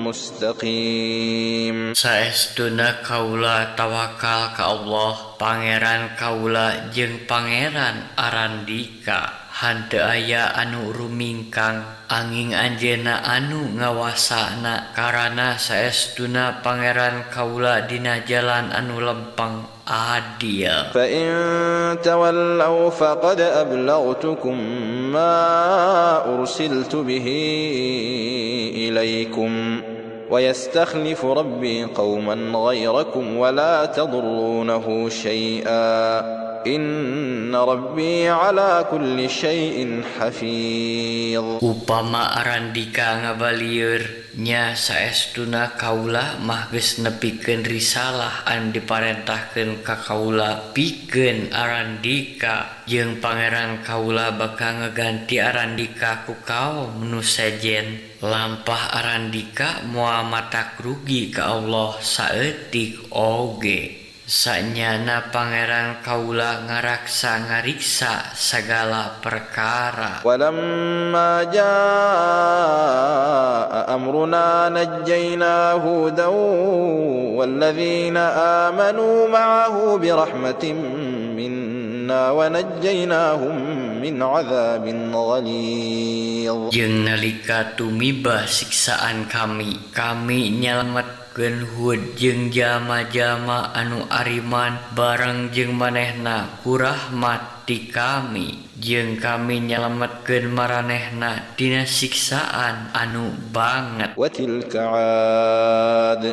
S1: mustaqim.
S2: Saestuna kaula tawakal ka Allah pangeran kaula jeung pangeran Arandika henteu aya anu rumingkang anging anjeunna anu ngawasana karana saestuna pangeran kaula dina jalan anu lempeng adil.
S1: Fa in tawallaw faqad ablaghtukum ma ursiltu bihi ilaykum wa yastakhlifu rabbi qauman ghayrakum wa la tadurrunahu shay'a inna rabbi ala kulli syai'in hafiz.
S2: Upama Arandika ngabalieur nya saestuna kaula mah geus nepikeun risalah anu diparentahkeun ka kaula pikeun Arandika jeung pangeran kaula bakal ngeganti Arandika ku kaum nu sejen. Lampah Arandika moal matak rugi ka Allah saeutik oge. Sanyana pangeran kaula ngaraksa ngariksa sagala perkara.
S1: Walamma jaa amruna najjayna hudan walladzina amanu ma'ahu birahmatin minna wa najjaynahum min 'adzabin ghalidh.
S2: Jeung nalika tumiba siksaan kami nyalamet Hud jeung jama-jama anu ariman bareng jeung manehna ku rahmat ti kami jeung kami nyalametkeun maranehna tina siksaan anu banget.
S1: Wa tilka 'ad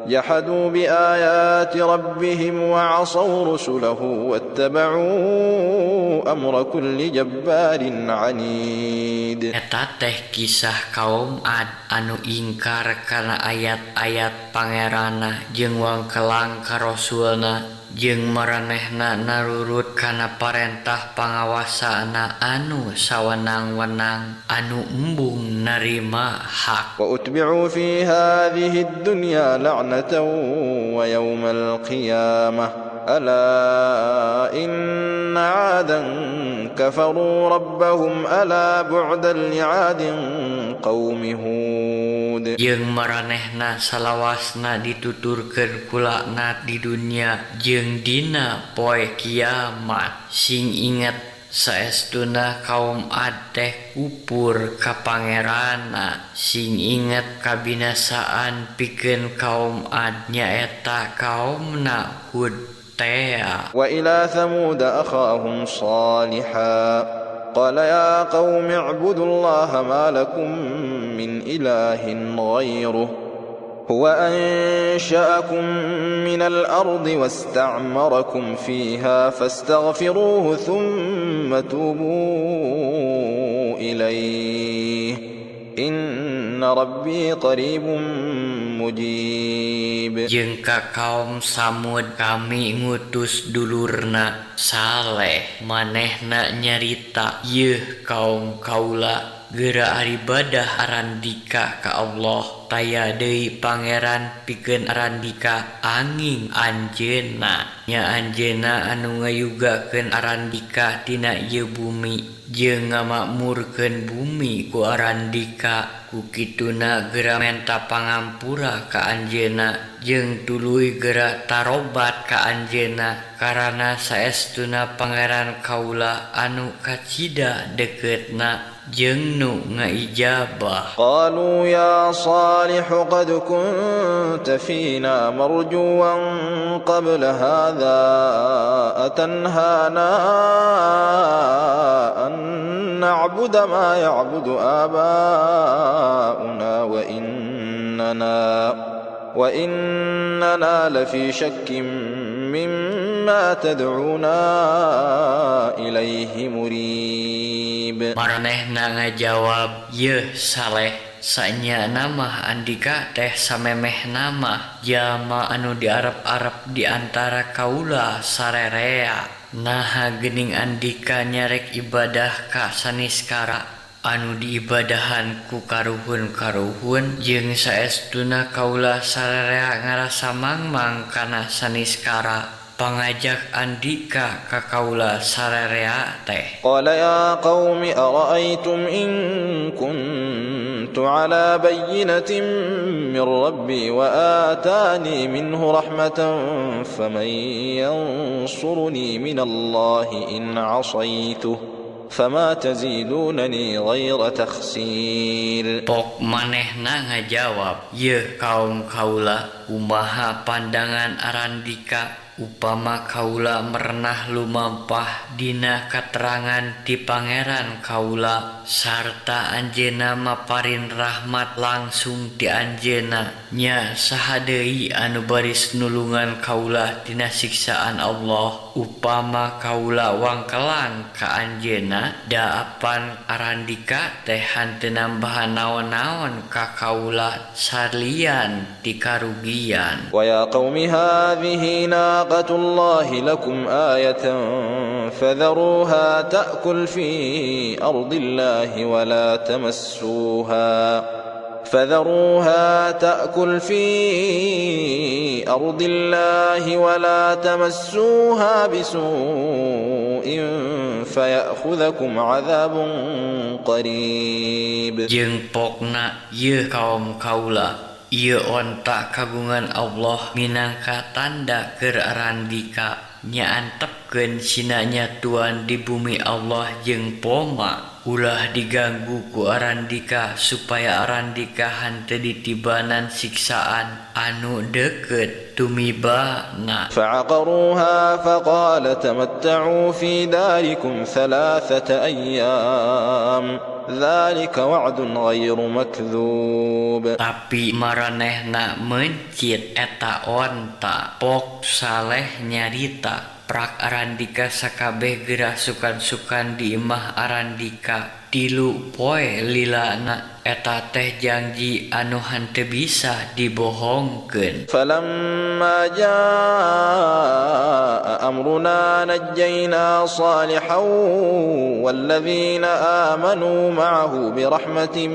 S1: جحدوا بآيات ربهم وعصوا رسله واتبعوا أمر كل جبار عنيد.
S2: Eta teh kisah kaum Ad anu ingkar karena ayat-ayat pangerana jeung wangkelang ka rasulna jeung maranehna narurut kana parentah pangawasana anu sawenang-wenang anu embung narima hak.
S1: وأتبعوا في هذه الدنيا لعنة ويوم القيامة ألا إن عادا كفروا ربهم ألا بعدا لعاد قوم هود.
S2: Jeung maranehna salawasna dituturkeun kulana di dunia jeung dina poe kiamat sing inget saestuna kaum Ad teh kupur ka pangeranna sing inget kabinasaan pikeun kaum Ad nyaeta kaumna Hud teh.
S1: وإلى ثمود أخاهم صالحا قال يا قوم اعبدوا الله ما لكم من إله غيره هو أنشأكم من الأرض واستعمركم فيها فاستغفروه ثم توبوا إليه إن ربي قريب مجيب.
S2: Jeung ka kaum Samud kami ngutus dulurna Saleh manehna nyarita yeuh kaum kaula geura ibadah arandika ka Allah taya deui pangeran pikeun arandika anging anjeunna nya anjeunna anu ngayugakeun arandika tina ieu bumi jeung ngamakmurkeun bumi ku arandika ku kituna geura menta pangampura ka anjeunna jeung tuluy geura tarobat ka anjeunna karana saestuna pangeran kaula anu kacida dekeutna jeung nu ngaijabah.
S1: قالوا يا صالح قد كنت فينا مرجوا قبل هذا أتنهانا أن نعبد ما يعبد آباؤنا وإننا لفي شك مما تدعونا إليه مريب.
S2: Maranehna ngajawab, yeuh Saleh, sanya nama andika teh samemeh nama jalma anu diarep-arep di antara kaula sarerea. Naha geuning andika nyarek ibadah ka saniskara anu diibadahan ku karuhun-karuhun jeung saestuna kaula sarerea ngarasa mangmang kana saniskara pangajak andika ka kaula sarerea teh.
S1: Qala ya qaumi ara'aytum in kuntu ala bayyinatin min rabbi wa atani minhu rahmatan faman yansuruni min Allahi in 'asaytuhu fama tazidunani ghayra takhsir.
S2: Pok manehna ngajawab, yeuh kaum kaula kumaha pandangan arandika upama kaula merenah lumampah dina katerangan ti pangeran kaula sarta anjeunna maparin rahmat langsung ti anjeunna nya saha deui anu baris nulungan kaula tina siksaan Allah upama kaula wangkelang ka anjeunna daapan arandika teh hanteu nambahan naon-naon ka kaula salian ti karugian.
S1: Wa ya qaumi hadhihi ناقة الله لكم آية فذروها تأكل في أرض الله ولا تمسوها بسوء فيأخذكم عذاب قريب.
S2: Jeung pokna yeuh kaum kaula ieu onta kagungan Allah minangka tanda keur arandika nya antepkeun sinanya tuan di bumi Allah jeung poma ulah diganggu ku arandika supaya arandika henteu ditibanan siksaan anu deukeut tumibana.
S1: فعقروها فقال تمتعوا في داركم 3 أيام ذلك وعد غير مكذوب.
S2: Tapi maranehna mencit eta onta pok saleh nyarita prak arandika sakabeh gerah sukan-sukan di imah arandika tilu poe lilana eta teh janji anu henteu bisa dibohongkeun.
S1: فلما جاء أمرنا نجينا صالحا والذين آمنوا معه برحمة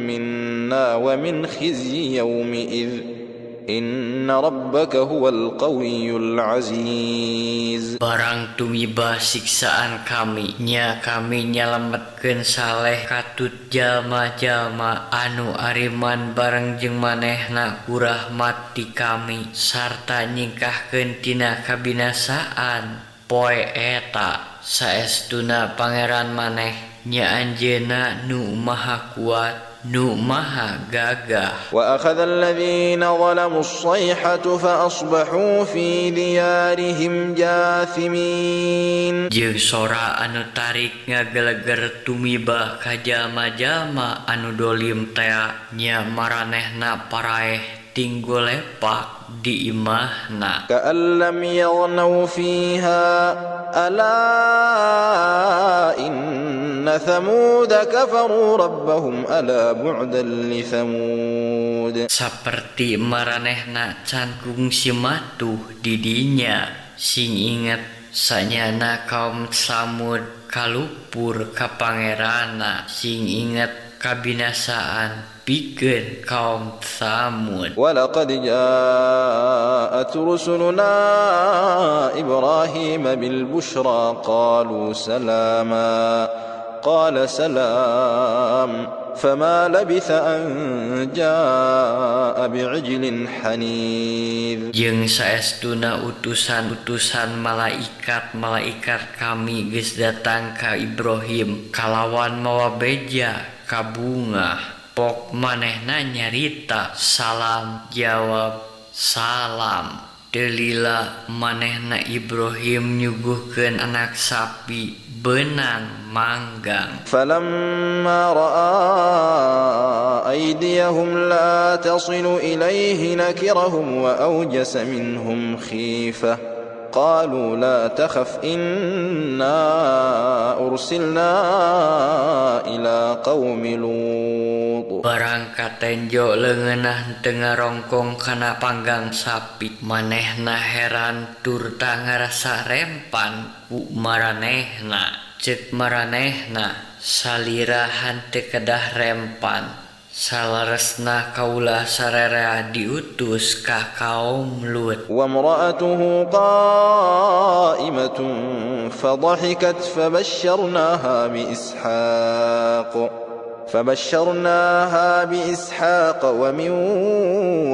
S1: منا ومن خزي يومئذ إن ربك هو القوي العزيز.
S2: Barang tumiba siksaan kami nya kami nyalametkeun saleh katut jalma-jalma anu ariman bareng jeung manehna ku rahmat ti kami sarta nyingkahkeun tina kabinasaan poe eta saestuna pangeran maneh nya anjeunna nu maha kuat nu maha gagah.
S1: وأخذ الذين ظلموا الصيحة فأصبحوا في ديارهم جاثمين.
S2: Jeung sora anu tarik ngageleger tumiba ka jalma-jalma anu dolim tea nya maranehna paraeh tinggal lepak di imahna.
S1: كأن لم يغنوا فيها ألا إن ثمود كفروا ربهم ألا بعدا لثمود.
S2: Saperti maranehna cangkung si matuh di dinya sing inget sanyana kaum Samud kalupur ka pangerana sing inget kabinasaan pikeun kaum Samud.
S1: ولقد جاءت رسلنا إبراهيم بالبشرى قالوا سلاما قال سلام فما لبث أن جاء بعجل حنيذ.
S2: Jeung saestuna utusan-utusan malaikat kami geus datang ka Ibrahim kalawan mawa beja ka bungah pok manehna nyarita salam jawab salam delila manehna Ibrahim nyuguhkeun anak sapi benang manggang.
S1: فلما رأى أيديهم لا تصل إليه نكرهم وأوجس منهم خيفة قالوا لا تخف إنا أرسلنا إلى قوم لوط.
S2: Barang katenjo leungeunah teu ngarongkong kana panggang sapi manehna heran tur ta ngarasa rempan ku maranehna. Ceuk maranehna salira henteu kedah rempan salaresna kaulah sarerea diutus ka kaum Lut.
S1: وامرأته قائمة فضحكت فبشرناها بإسحاق ومن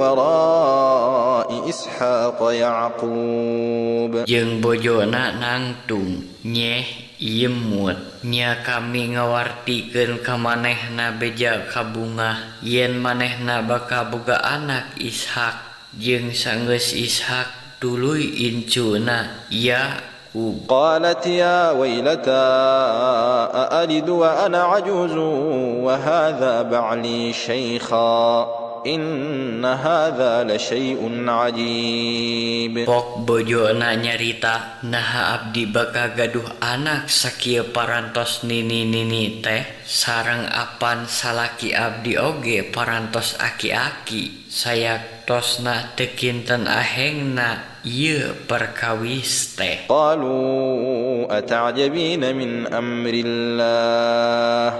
S1: وراء إسحاق يعقوب.
S2: Jeung bojona nangtung nyeh imut nya kami ngawartikeun ka manehna beja ka bunga yen manehna bakal boga anak Ishak jeung sanggeus Ishak tuluy incuna Yakub.
S1: قالت يا ويلتى أألد وأنا عجوز وهذا بعلي شيخا إن هذا لشيء عجيب.
S2: Pok bojona nyarita naha abdi bakal gaduh anak sakieu parantos nini teh sareng apan salaki abdi oge parantos aki-aki sayaktosna teu kinten ahengna ieu perkawis teh.
S1: قالوا أتعجبين من أمر الله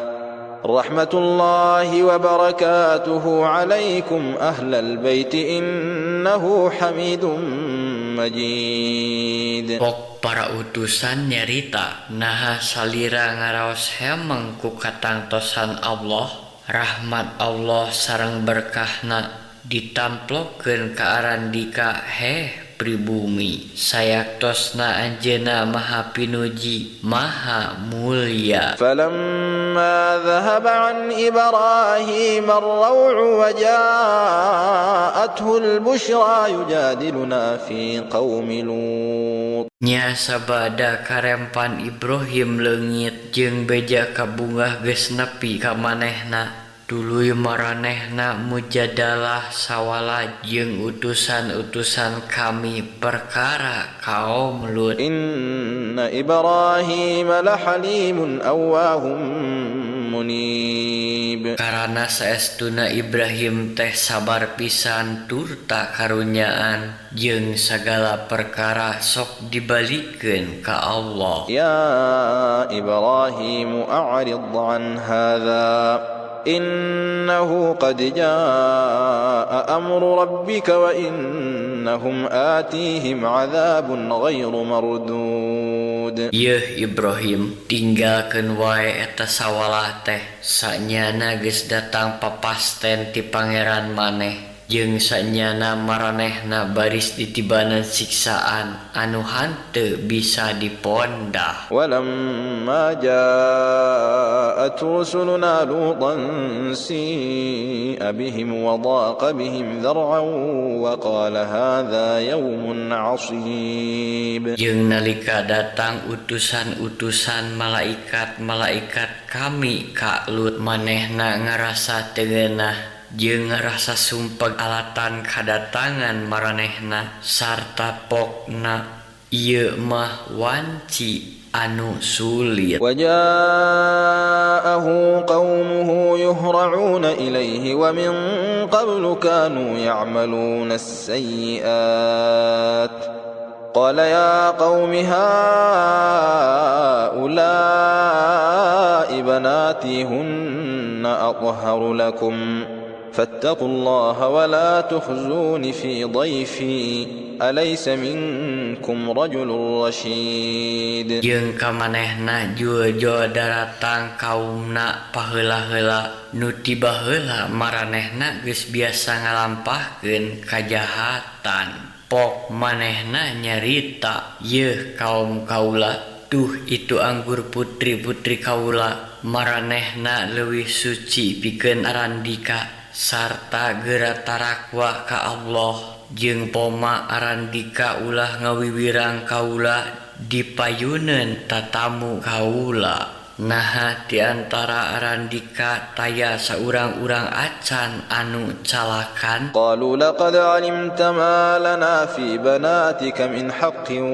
S1: رحمة الله وبركاته عليكم أهل البيت إنه حميد مجيد.
S2: Pok para utusan nyarita naha salira ngaraos hemeng ku katangtosan Allah rahmat Allah sareng berkahna ditamplokeun ka arandika pribumi. Sayaktosna anjeunna Maha Pinuji, Maha Mulia.
S1: فلما ذهب عن إبراهيم الروع وجاءته البشرى يجادلنا في قوم لوط.
S2: Nya sabada karempan Ibrahim leungit jeung beja kabungah geus nepi ka manehna. Tuluy maranehna mujadalah sawala jeung utusan-utusan kami perkara kaum Lut.
S1: Inna Ibrahim lahalimun awwahum munib.
S2: Karana saestuna Ibrahim teh sabar pisan turta karunyaan jeung sagala perkara sok dibalikeun ka Allah.
S1: Ya Ibrahim a'rid an hadza إنه قد جاء أمر ربك وإنهم آتيهم عذاب غير مردود.
S2: Yeuh Ibrahim, tinggalkeun wae eta sawalah teh, sanyana geus datang papasten ti pangeran maneh. Jeung sanyana maranehna baris ditibanan siksaan anu hanteu bisa dipondah.
S1: Walamma ja'at rusuluna lutan si'a bihim wa dhaqa bihim dhar'an wa qala hadha yawmun 'asib.
S2: Jeung nalika datang utusan-utusan malaikat-malaikat kami ka Lut, manehna ngarasa teu geunah jeung ngarasa sumpeg alatan kadatangan maranehna sarta pokna ieu mah wanci anu sulit.
S1: Waja'ahu qaumuhu yuhra'una ilaihi wa min qablu kanu ya'maluna as-sayyi'at. Qala ya qaumi ha'ula'i banati hunna athharu lakum فاتقوا الله ولا تخزون في ضيفي أليس منكم رجل رشيد.
S2: Jeung kamanehna jual daratang kaumna paheula-heula nu tiba heula maranehna geus biasa ngalampahkeun kajahatan. Pok manehna nyarita, yeuh kaum kaula, tuh itu anggur putri-putri kaula, maranehna leuwih suci pikeun arandika sarta geura tarakwa ka Allah, jeung poma arandika ulah ngawiwirang kaula dipayuneun tatamu kaula. Naha di antara arandika taya saurang-urang acan anu calakan.
S1: Qalu laqad 'alimta ma lana fi banatika min haqqin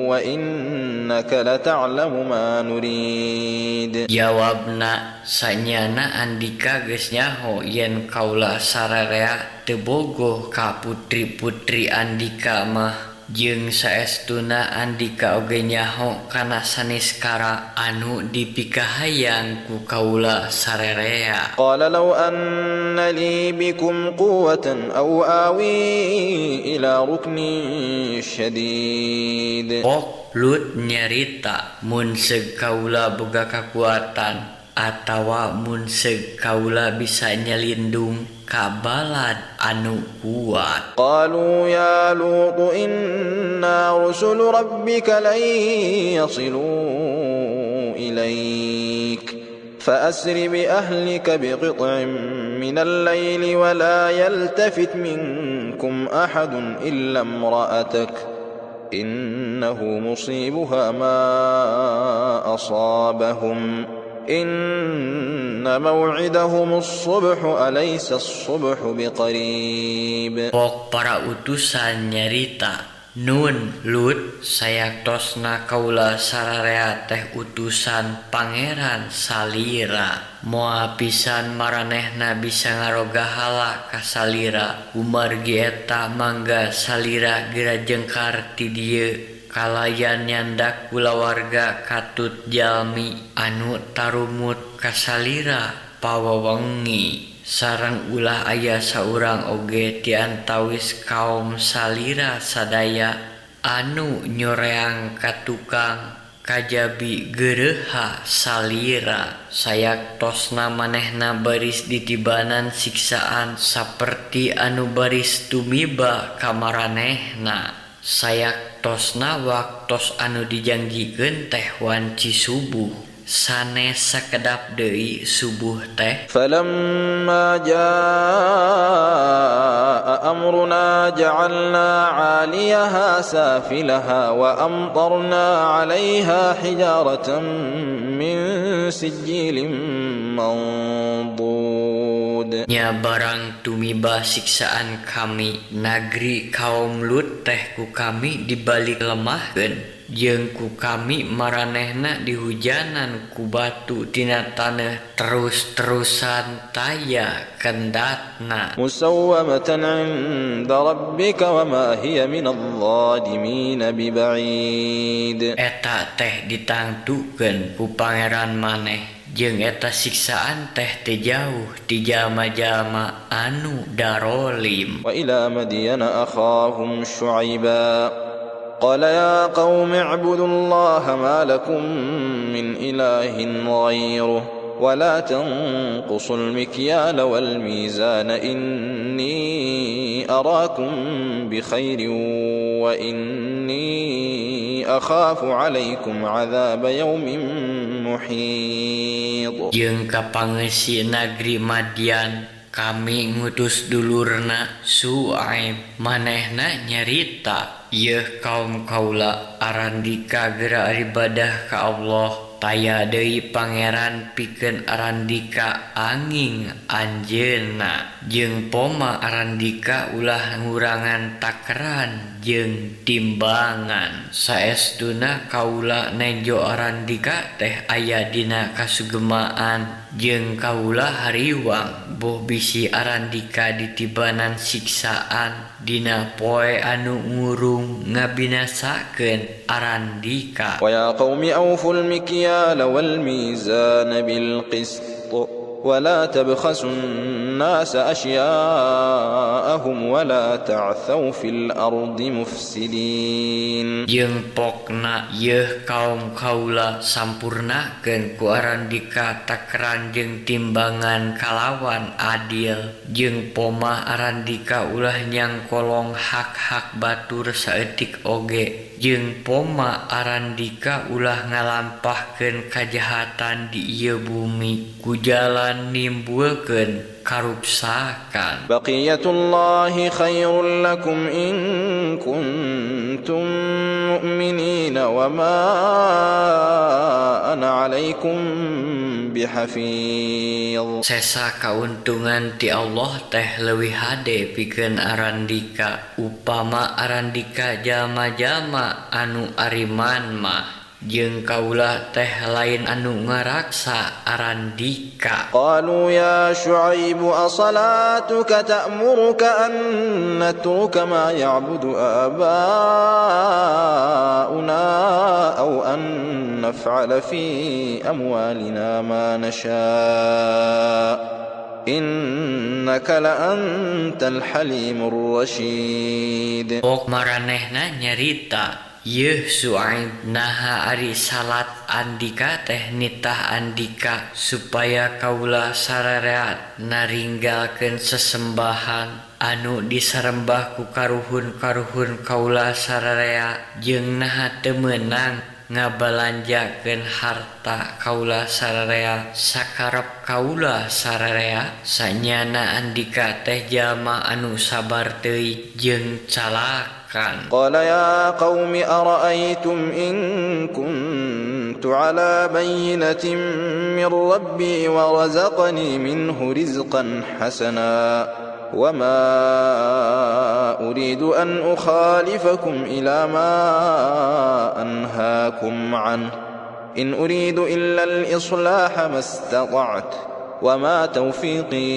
S1: wa innaka la ta'lamu ma nurid.
S2: Jawabna sanyana andika geus nyaho yen kaula sararea teu bogoh ka putri-putri andika mah. Jeung saestuna andika oge nyaho kana saniskara anu dipikahayang ku kaula sarerea.
S1: Qala law anna li bikum quwwatan aw awi ila ruknin syadid.
S2: Pok Lut nyarita mun seug kaula boga kakuatan atawa mun seug kaula bisa nyelindung ka balad anu kuat.
S1: Qalu ya Lut inna rusul rabbika lan yasilu ilaik فأسر بأهلك بقطع من الليل ولا يلتفت منكم أحد إلا امرأتك إنه مصيبها ما أصابهم إن موعدهم الصبح أليس الصبح بقريب.
S2: Pok para utusan nyarita, Nun Lut sayaktosna kaula sararea teh utusan pangeran salira. Moal pisan maranehna bisa ngarogahala ka salira. Umargi eta mangga salira geura jengkar ti dieu kalayan nyandak kulawarga katut jalmi anu tarumut ka salira pawawengi. Sareng ulah aya saurang oge ti antawis kaum salira sadaya anu nyoreang ka tukang kajabi geureha salira. Sayaktosna manehna baris ditibanan siksaan saperti anu baris tumiba ka maranehna. sayaktosna waktos anu dijanjikeun teh wanci subuh sanes sakedap deui subuh teh.
S1: فلما جاء أمرنا جعلنا عاليها سافلها وأمطرنا عليها حجارة من سجيل منضود.
S2: Nya barang tumiba siksaan kami nagri kaum Lut teh ku kami dibalik lemahkeun jeung ku kami maranehna dihujanan ku batu tina taneuh terus-terusan taya kendatna.
S1: مسومة عند ربك وما هي من الظالمين ببعيد.
S2: Eta teh ditangtukeun ku pangeran maneh jeung eta siksaan teh teu jauh ti jalma-jalma anu darolim.
S1: وإلى مدين أخاهم شعيبا قال يا قوم اعبدوا الله ما لكم من إله غيره ولا تنقصوا المكيال والميزان إني أراكم بخير وإني أخاف عليكم عذاب يوم محيط.
S2: Jeung ka pangeussi nagri Madian kami ngutus dulurna Su'aib manehna nyarita yeuh kaum kaula arandika geura ibadah ka Allah taya deui pangeran pikeun arandika anging anjeunna jeung poma arandika ulah ngurangan takaran jeung timbangan saestuna kaula nejo arandika teh aya dina kasugemaan jeung kaula hariwang boh bisi arandika ditibanan siksaan dina poe anu ngurung ngabinasakeun arandika.
S1: ويا قوم أوفوا المكيال والميزان بالقسط ولا تبخسوا الناس أشياءهم ولا تعثوا في الأرض مفسدين.
S2: Jeung pokna yeuh kaum kaula sampurnakeun ku arandika takaran jeung timbangan kalawan adil jeung poma arandika ulah nyangkolong hak-hak batur saeutik oge jeung poma arandika ulah ngalampahkeun kajahatan di ieu bumi ku jalan nimbulkeun karuksakan.
S1: Baqiyatullahi khairul lakum in kuntum mu'minin wa ma ana 'alaikum bihafidz.
S2: Sesa kauntungan ti Allah teh leuwih hade pikeun arandika upama arandika jalma-jalma anu ariman mah jeung kaula teh lain anu ngaraksa arandika.
S1: Qalu ya Syu'aib asalatuka ta'muruka an natruka ma ya'budu abauna aw an naf'ala fi amwalina ma nasha' innaka la antal halimur rasyid.
S2: Pok maranehna nyarita yeuh Su'aib naha ari salat andika teh nitah andika supaya kaula sarereat naringgalkeun sesembahan anu disarembah ku karuhun-karuhun kaula sarerea jeung naha teu meunang ngabalanjakeun harta kaula sarerea sakarep kaula sarerea sanyana andika teh jalma anu sabar teuing jeung calak.
S1: قال يا قوم أرأيتم إن كنت على بينة من ربي ورزقني منه رزقا حسنا وما أريد أن أخالفكم إلى ما أنهاكم عنه إن أريد إلا الإصلاح ما استطعت وما توفيقي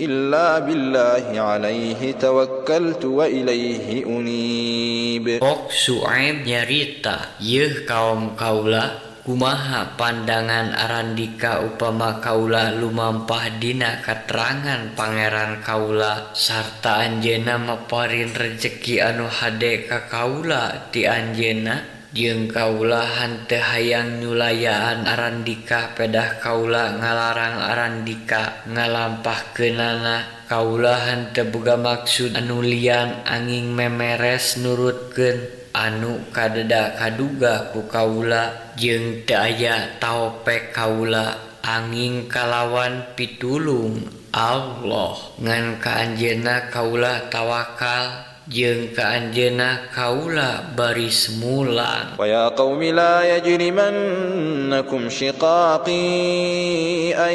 S1: إلا بالله عليه توكلت وإليه أنيب.
S2: Pok Su'aib nyarita yeuh kaum kaula kumaha pandangan arandika upama kaula lumampah dina katerangan pangeran kaula sarta anjeunna maparin rejeki anu hade ka kaula ti anjeunna jeung kaula henteu hayang nyulayaan arandika pedah kaula ngalarang arandika ngalampahkeunana. Kaula henteu boga maksud anu lian anging memeres nurutkeun anu kadeda kaduga ku kaula jeung teu aya taopek kaula anging kalawan pitulung Allah. Ngan ka anjeunna kaula tawakal jeung ka anjeunna kaula bari semulang.
S1: Wa ya qaumi la yajrimannakum shiqaqi an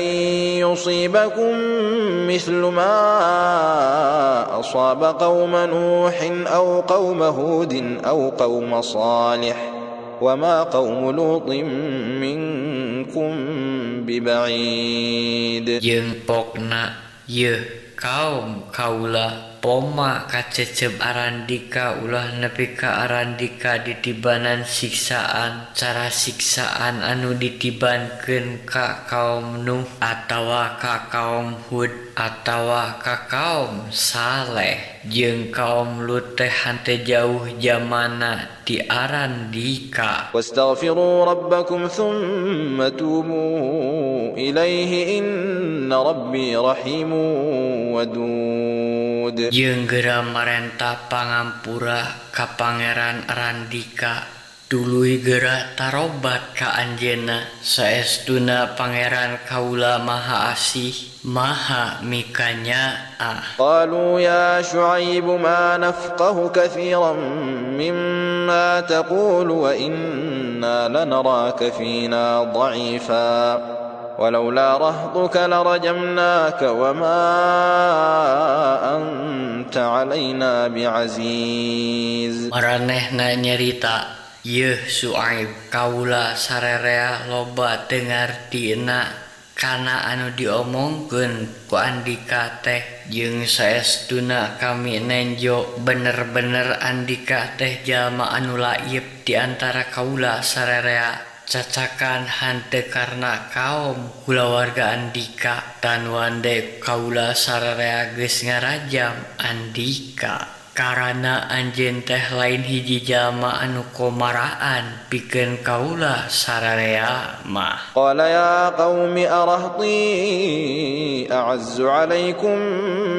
S1: yusibakum mithlu ma asaba qauma nuhin aw qauma hudin aw qauma salih wa ma qaum lutin minkum biba'id.
S2: Jeung pokna yeuh kaum kaula poma kacecep arandika ulah nepi ka arandika ditibanan siksaan cara siksaan anu ditibankeun ka kaum Nuh atawa ka kaum Hud atawa ka kaum Saleh jeung kaum Lut teh henteu jauh jamana ti arandika.
S1: Wastaghfiru rabbakum thumma tubu ilaihi inna rabbi rahimun wadud.
S2: Jeung geura marentah pangampura ka Pangeran Arandika tuluy geura tarobat ka anjeunna saestuna Pangeran kaula maha asih maha mikanyaah.
S1: Qalu ya Syuaib ma nafqahu katsiran mimma taqulu wa inna lanaraka fina dha'ifa ولولا رهطك لرجمناك وما أنت علينا بعزيز.
S2: Maranehna nyerita, yeuh Syuaib kaula sarerea loba teu ngartina kana anu diomongkeun ku andika teh jeung saestuna kami nenjo bener-bener andika teh jalma anu laib di antara kaula sarerea. Cacakan henteu karna kaum kulawarga andika tan wande kaula sararea geus ngarajam andika karana anjeun teh lain hiji jalma anu komaraan pikeun kaula sararea mah.
S1: Qala ya qaumi arahti a'azzu 'alaikum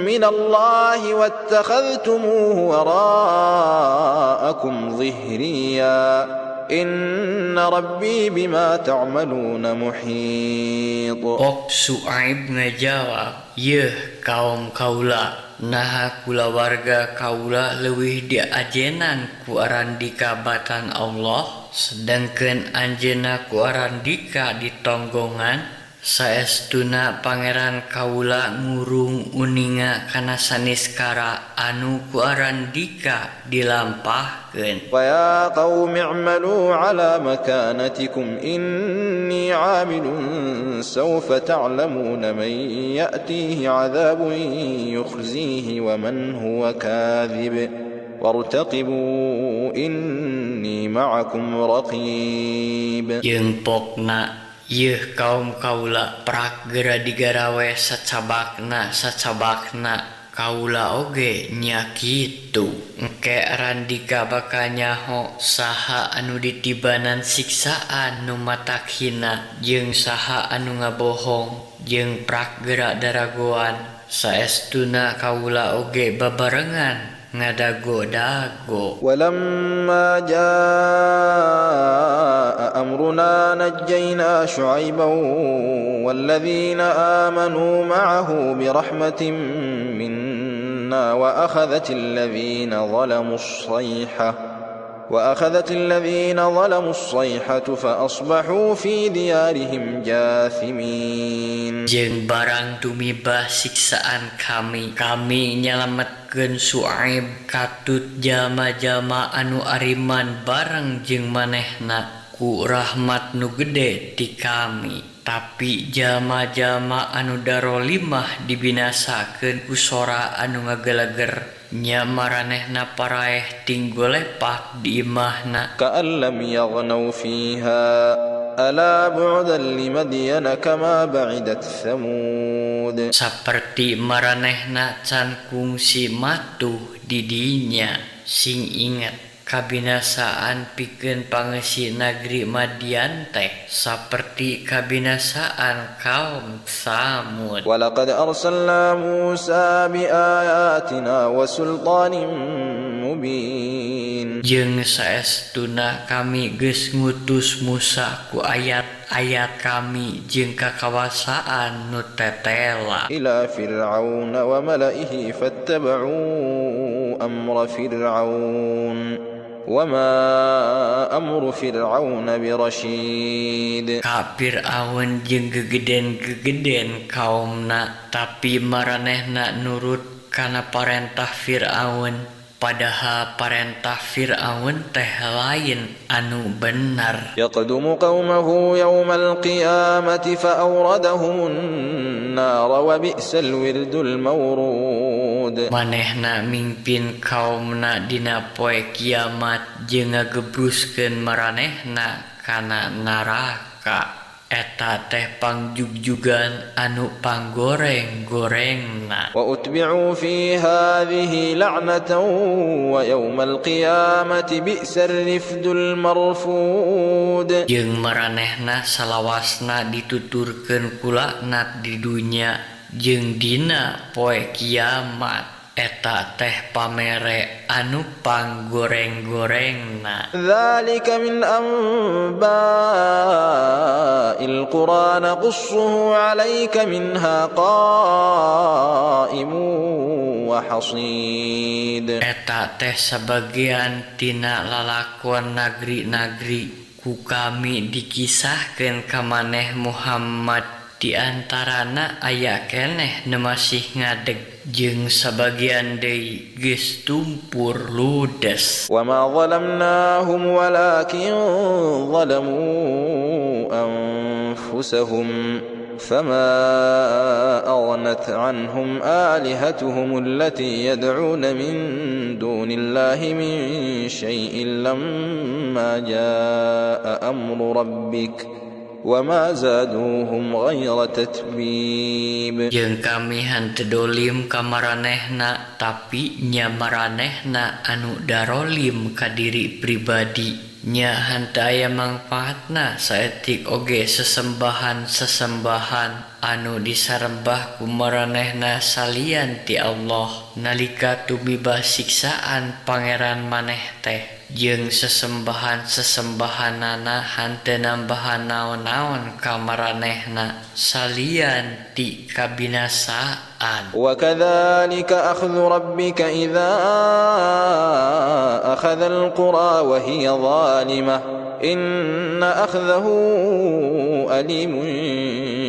S1: minallahi wattakhadhtumuhu wara'akum dhihriya Inna rabbi bima ta'maluna muhit.
S2: Ok Syuaib ngajawab, yeuh kaum kaula naha kulawarga kaula leuwih diajenan ku arandika batan Allah sedangkeun anjeunna ku arandika di tonggongan. Saestuna Pangeran kaula ngurung uninga kana saniskara anu ku arandika dilampahkeun.
S1: Wa ya qaumi i'malu ala makanatikum inni 'amilun sawfa ta'lamuna man ya'tihi 'adzabun yukhzihi wa man huwa kadhib wartaqibu inni ma'akum raqib.
S2: Jeung pokna yeuh kaum kaula prak geura digarawe sacabakna kaula oge nya kitu engke arandika bakal nyaho saha anu ditibanan siksaan nu matak hina jeung saha anu ngabohong jeung prak geura daragoan saestuna kaula oge babarengan ngadago-dago.
S1: Walamma jaa amruna najjayna Syuaiban walladzina amanu ma'ahu birahmatin minna wa akhadhatil ladzina zalamu as-sayhatu fa asbahu fi diyarihim jathimin.
S2: Jeung barang tumibah siksaan kami nyalametkeun Syuaib katut jalma-jalma anu ariman bareng jeung manehna ku rahmat nu gede ti kami. Tapi jalma-jalma anu darolimah dibinasakeun ku sora anu ngageleger nya maranehna paraeh tinggal lepak di imahna.
S1: Ka'an lam yaghnaw fiha ala bu'dan limadyana kama ba'idat Thamud.
S2: Saperti maranehna can kungsi matuh di dinya sing ingat kabinasaan pikeun pangeusi negeri Madian teh saperti kabinasaan kaum Samud.
S1: Walaqad arsalna Musa biayatina wa sultanin mubin.
S2: Jeung saestuna kami geus ngutus Musa ku ayat-ayat kami jeung kakawasaan nu tetela.
S1: Ila Fir'aun wa mala'ihi fattaba'u amra Fir'aun. وَمَا أَمْرُ فِرْعَوْنَ بِرَشِيدٍ.
S2: Ka Fir'aun jeung gegeden-gegeden kaumna, tapi maranehna nurut kana parentah Fir'aun. Padahal parentah Fir'aun teh lain anu benar.
S1: يَقْدُمُ قَوْمَهُ يَوْمَ الْقِيَامَةِ فَأَوْرَدَهُمُ النَّارَ وَبِئْسَ الْوِرْدُ الْمَوْرُودُ.
S2: Manehna mimpin kaumna dina poe kiamat jeung ngagebruskeun maranehna kana neraka. Eta teh pangjugjugan anu panggoreng-gorengna.
S1: وَأُتْبِعُوا فِي هَذِهِ لَعْنَةً وَيَوْمَ الْقِيَامَةِ بِئْسَ الرِّفْدُ الْمَرْفُودُ.
S2: Jeung maranehna salawasna dituturkeun ku laknat di dunya jeung dina poe kiamat. Eta teh pamere anu panggoreng-gorengna.
S1: ذَلِكَ مِنْ أَنْبَاءِ الْقُرَى نَقُصُّهُ عَلَيْكَ مِنْهَا قَائِمٌ وَحَصِيدٌ.
S2: Eta teh sebagian tina lalakuan nagri-nagri ku kami dikisahkeun ka maneh Muhammad. Di antarana aya keneh nu masih ngadeg jeung sabagian deui geus tumpur ludes.
S1: وَمَا ظَلَمْنَاهُمْ وَلَكِنْ ظَلَمُوا أَنفُسَهُمْ فَمَا أَغْنَتْ عَنْهُمْ آلِهَتُهُمُ الَّتِي يَدْعُونَ مِن دُونِ اللَّهِ مِن شَيْءٍ لَّمَّا جَاءَ أَمْرُ رَبِّكَ وَمَا زَادُوهُمْ غَيْرَ تَتْبِيبٍ.
S2: Jeung kami henteu dolim ka maranehna, tapi nya maranehna anu darolim ka diri pribadi. Nya henteu aya mangpaatna saeutik oge sesembahan-sesembahan anu disarembah ku maranehna salian ti Allah nalika tumiba siksaan pangeran maneh teh. Jeung sesembahan-sesembahanana henteu nambahan naon-naon ka maranehna salian ti kabinasaan.
S1: وَكَذَلِكَ أَخْذُ رَبِّكَ إِذَا أَخَذَ الْقُرَى وَهِيَ ظَالِمَةٌ إِنَّ أَخْذَهُ أَلِيمٌ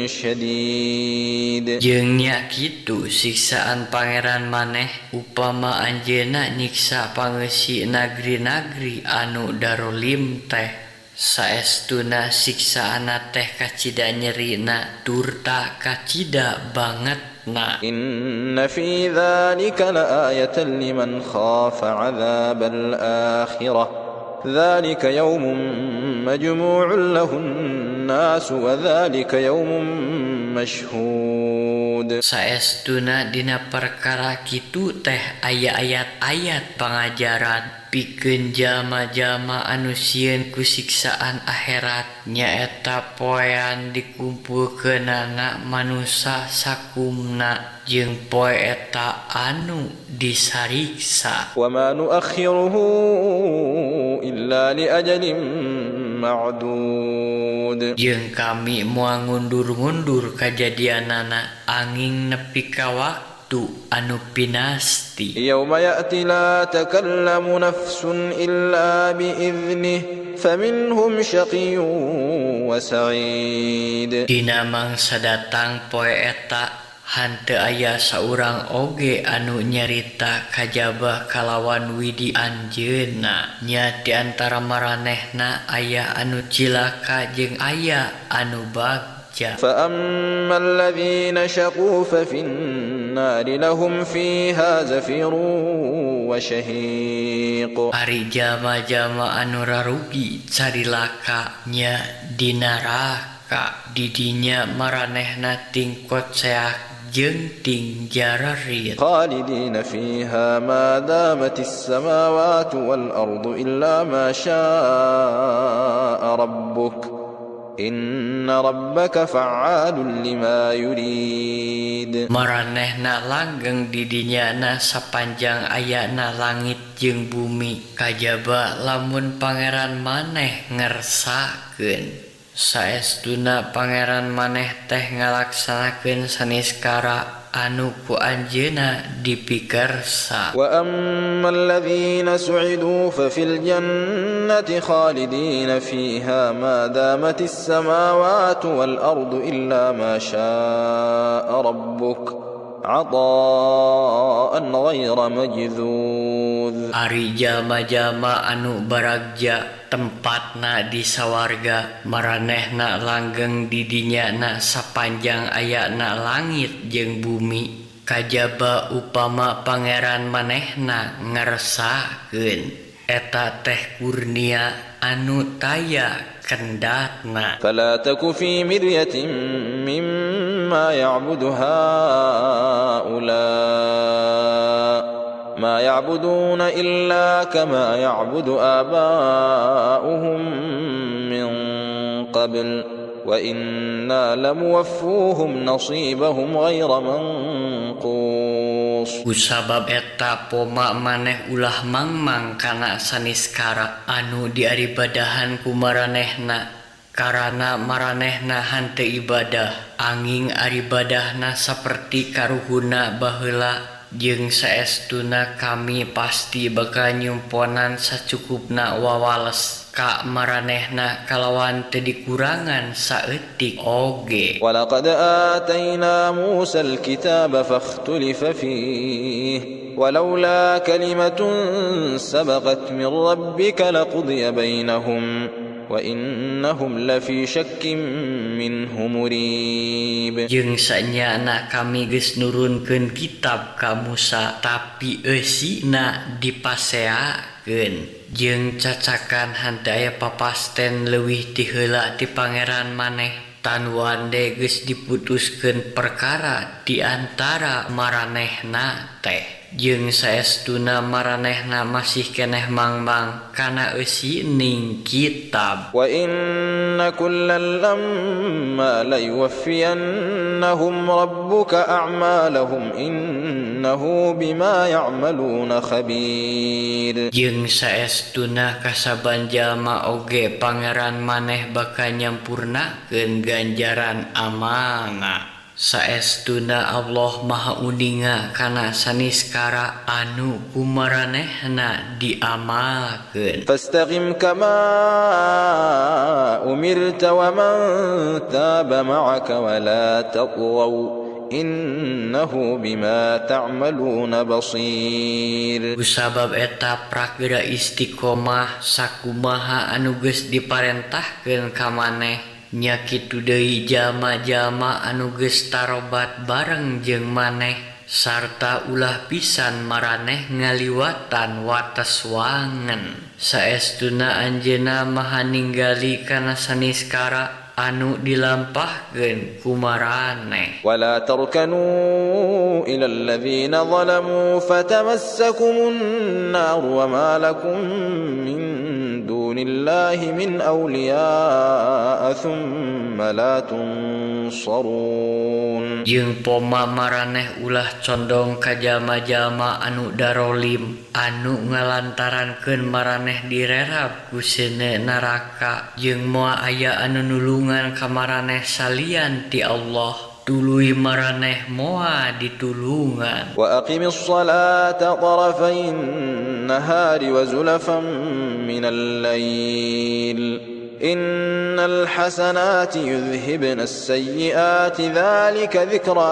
S1: شَدِيدٌ.
S2: Jeung nya kitu siksaan pangeran maneh upama anjeunna nyiksa pangeusi nagri-nagri anu darolim teh saestuna siksaana teh kacida nyerina turta kacida bangetna.
S1: إِنَّ فِي ذَلِكَ لَآيَةً لِمَنْ خَافَ عَذَابَ الْآخِرَةِ ذَلِكَ يَوْمٌ مَجْمُوعٌ لَهُ النَّاسُ وَذَلِكَ يَوْمٌ مَشْهُودٌ.
S2: Saestuna dina perkara kitu teh aya ayat-ayat pangajaran pikeun jalma-jalma anu sieun ku siksaan akhirat nyaeta poean dikumpulkeunana manusa sakumna jeung poe eta anu disariksa.
S1: وَمَا نُؤَخِّرُهُ إِلَّا لِأَجَلٍ مَّعْدُودٍ.
S2: Jeung kami moal ngundur-ngundur kajadianana anging nepi ka waktu anu pinasti.
S1: يَوْمَ يَأْتِي لَا تَكَلَّمُ نَفْسٌ إِلَّا بِإِذْنِهِ فَمِنْهُمْ شَقِيٌّ وَسَعِيدٌ.
S2: Dina mangsa datang poe eta henteu aya saurang oge anu nyarita kajabah kalawan widi anjeunna. Nya di antara maranehna aya anu cilaka jeung aya anu bagja.
S1: فَأَمَّا الَّذِينَ شَقُوا فَفِي النَّارِ لَهُمْ فِيهَا زَفِيرٌ وَشَهِيقٌ.
S2: Ari jalma-jalma anu rarugi carilaka nya di neraka di dinya maranehna tingkot seak jeung ting jararit
S1: خالدين فيها ما دامت السماوات والأرض إلا ما شاء ربك إن ربك فعال لما يريد
S2: maranehna langgeng di dinyana sapanjang ayana langit jeung bumi kajaba lamun pangeran maneh ngersakeun saestuna pangeran maneh teh ngalaksanakeun saniskara anu ku anjeunna dipikersa.
S1: وأما الذين سعدوا ففي الجنة خالدين فيها ما دامت السماوات والأرض إلا ما شاء ربك عطاء غير مجذوذ.
S2: Ari jalma-jalma anu baragja tempatna di sawarga maranehna langgeng di dinyana sapanjang ayana langit jeung bumi kajaba upama pangeran manehna ngersakeun eta teh kurnia anu taya kendatna.
S1: فلا تك في مرية مما يعبد هؤلاء ما يعبدون إلا كما يعبد آباؤهم من قبل وإنا لموفوهم نصيبهم غير منقوص.
S2: Kusabab eta poma maneh ulah mangmang kana saniskara anu diaribadahan ku maranehna karana maranehna hante ibadah anging aribadahna saperti karuhuna baheula jeung saestuna kami pasti bakal nyumponan sacukupna wawales ka maranehna kalawan teu dikurangan saeutik oge.
S1: ولقد آتينا موسى الكتاب فاختلف فيه ولولا كلمة سبقت من ربك لقضي بينهم وإنهم لفي شك منه مريب.
S2: Jeung sanyana kami geus nurunkeun kitab ka Musa tapi eusina dipaseakeun jeung cacakan henteu aya papasten leuwih ti heula ti pangeran maneh tan wande geus diputuskeun perkara di antara maranehna teh jeung saestuna maranehna masih keneh mangmang kana eusining kitab.
S1: وإن كلا لما ليوفينهم ربك أعمالهم إنه بما يعملون خبير.
S2: Jeung saestuna kasaban jalma oge pangeran maneh bakal nyampurnakeun ganjaran amalna. Saestuna Allah Maha Uninga kana saniskara anu kumaranehna diamalkeun.
S1: فاستقم كما أمرت ومن تاب معك ولا تطغوا إنه بما تعملون بصير.
S2: Kusabab eta prageura istiqomah sakumaha anu geus diparentahkeun ka maneh nya kitu deui jalma-jalma anu geus tarobat bareng jeung maneh sarta ulah pisan maraneh ngaliwatan wates wangen saestuna anjeunna maha ninggali kana saniskara anu dilampahkeun ku maraneh.
S1: ولا تركنوا إلى الذين ظلموا فتمسكم النار وما لكم من دون الله من أولياء ثم لا تنصرون.
S2: Jeung poma maraneh ulah condong ka jalma-jalma anu darolim anu ngalantarankeun maraneh direrab ku seuneu neraka jeung moal aya anu nulungan ka maraneh salian ti Allah tuluy maraneh moal ditulungan.
S1: وأقم الصلاة طرفي النهار وزلفا من الليل إن الحسنات يذهبن السيئات ذلك ذكرى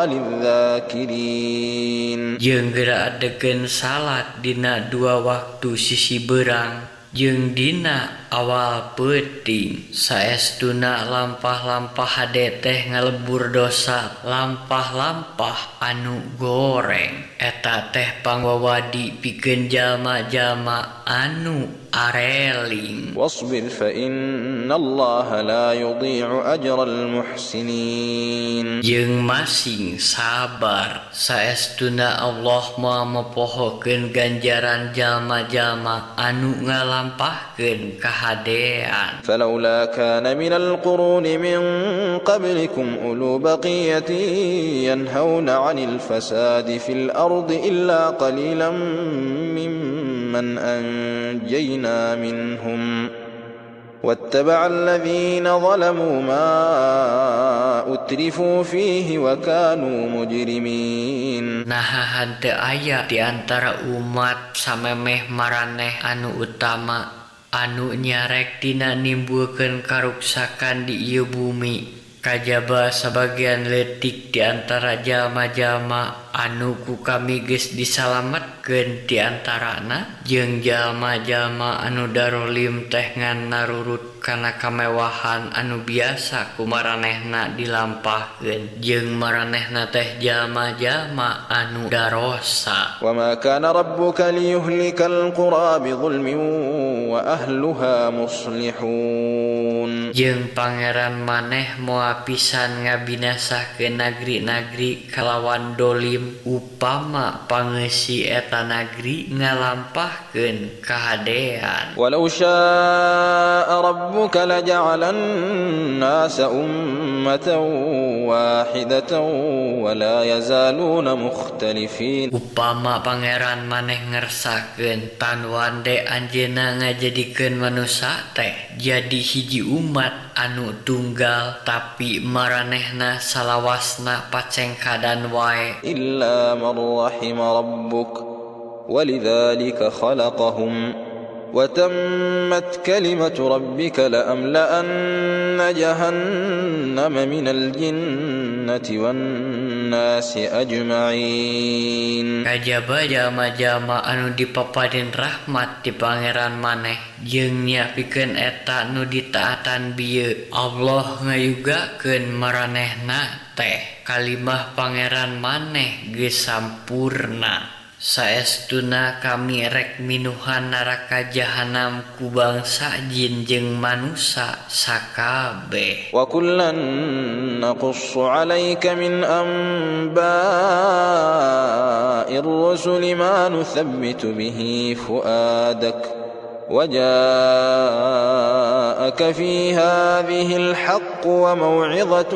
S1: للذاكرين.
S2: Jeung geura adegeun salat dina dua waktu sisi beurang jeung dina awal peuting saestuna lampah-lampah hade teh ngalebur dosa lampah-lampah anu goreng eta teh pangwawadi pikeun jalma-jalma anu areling.
S1: واصبر فإن الله لا يضيع أجر المحسنين.
S2: Jeung masing sabar saestuna Allah moal mepohokeun ganjaran jalma-jalma anu ngalampahkeun kahadean.
S1: فلولا كان من القرون من قبلكم أولو بقية ينهون عن الفساد في الأرض إلا قليلا ممن أنجينا منهم واتبع الذين ظلموا ما أترفوا فيه وكانوا مجرمين.
S2: Nah henteu aya di antara umat samemeh maraneh anu utama anu nyarek dina nimbulkeun karuksakan di ieu bumi. Kajaba sebagian leutik di antara jalma-jalma anu ku kami geus disalametkeun di antarana jeung jalma-jalma anu darolim teh ngan narurut kana kamewahan anu biasa ku maranehna dilampahkeun jeung maranehna teh jalma-jalma anu darosa.
S1: وما كان ربك ليهلك القرى بظلم وأهلها مصلحون.
S2: Jeung pangeran maneh moal pisan ngabinasahkeun nagri-nagri kalawan dolim upama pangeussi eta nagri ngalampahkeun kahadean.
S1: ولو شاء ربك لجعل الناس أمة واحدة ولا يزالون مختلفين.
S2: Upama pangeran maneh ngersakeun tan wande anjeunna ngajadikeun manusia teh jadi hiji umat anu tunggal tapi maranehna salawasna pacengkadan wae.
S1: إلا من رحم ربك ولذلك خلقهم وتمت كلمة ربك لأملأن جهنم من الجنة والناس أجمعين.
S2: Kajaba jalma-jalma anu dipapadeun rahmat ti pangeran maneh jeung nyiapikeun eta nu ditaatan bieu Allah ngayugakeun maranehna teh kalimah pangeran maneh geus sampurna. Saestuna kami rek minuhan neraka jahanam ku bangsa jin jeung manusia sakabeh.
S1: وكلا نقص عليك من أنباء الرسل ما نثبت به فؤادك وجاءك في هذه الحق وموعظة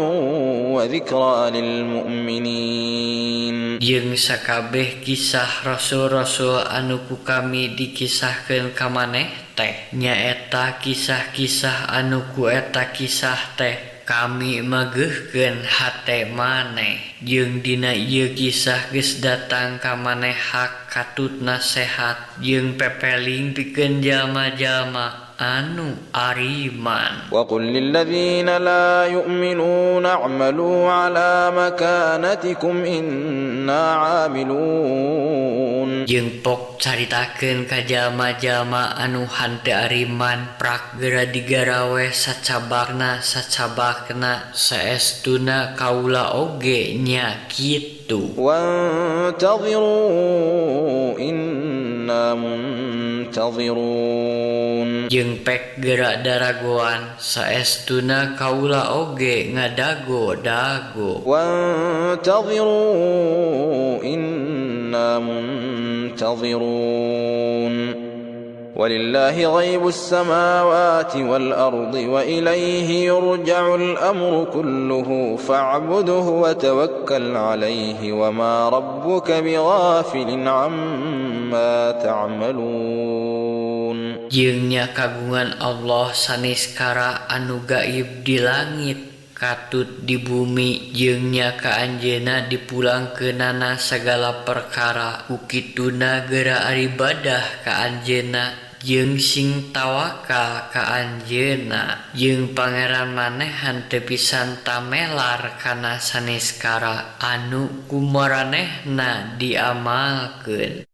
S1: وذكرى للمؤمنين.
S2: Jeung sakabeh kisah rasul-rasul anu ku kami dikisahkeun ka maneh teh nyaeta kisah-kisah anu ku eta kisah teh kami mageuhkeun hate maneh jeung dina ieu kisah geus datang ka maneh hak katut nasehat jeung pepeling pikeun jalma-jalma anu ariman.
S1: وقل للذين لا يؤمنون اعملوا على مكانتكم إنا عاملون.
S2: Jeung pok caritakeun ka jalma-jalma anu hanteu ariman prak geura digarawe sacabakna saestuna kaula oge nya kitu.
S1: وانتظروا إنا منتظرون.
S2: Jeung pek geura daragoan saestuna kaula oge ngadago-dago.
S1: وانتظروا إنا منتظرون. ولله غيب السماوات والأرض وإليه يرجع الأمر كله فاعبده وتوكل عليه وما ربك بغافل عما تعملون.
S2: Jeung nya kagungan Allah saniskara anu gaib di langit katut di bumi jeung nya ka anjeunna dipulangkeunana sagala perkara ukituna geura ibadah ka anjeunna jeung sing tawakal ka anjeunna jeung pangeran maneh henteu pisan tamelar kana saniskara anu kumaranehna diamalkeun.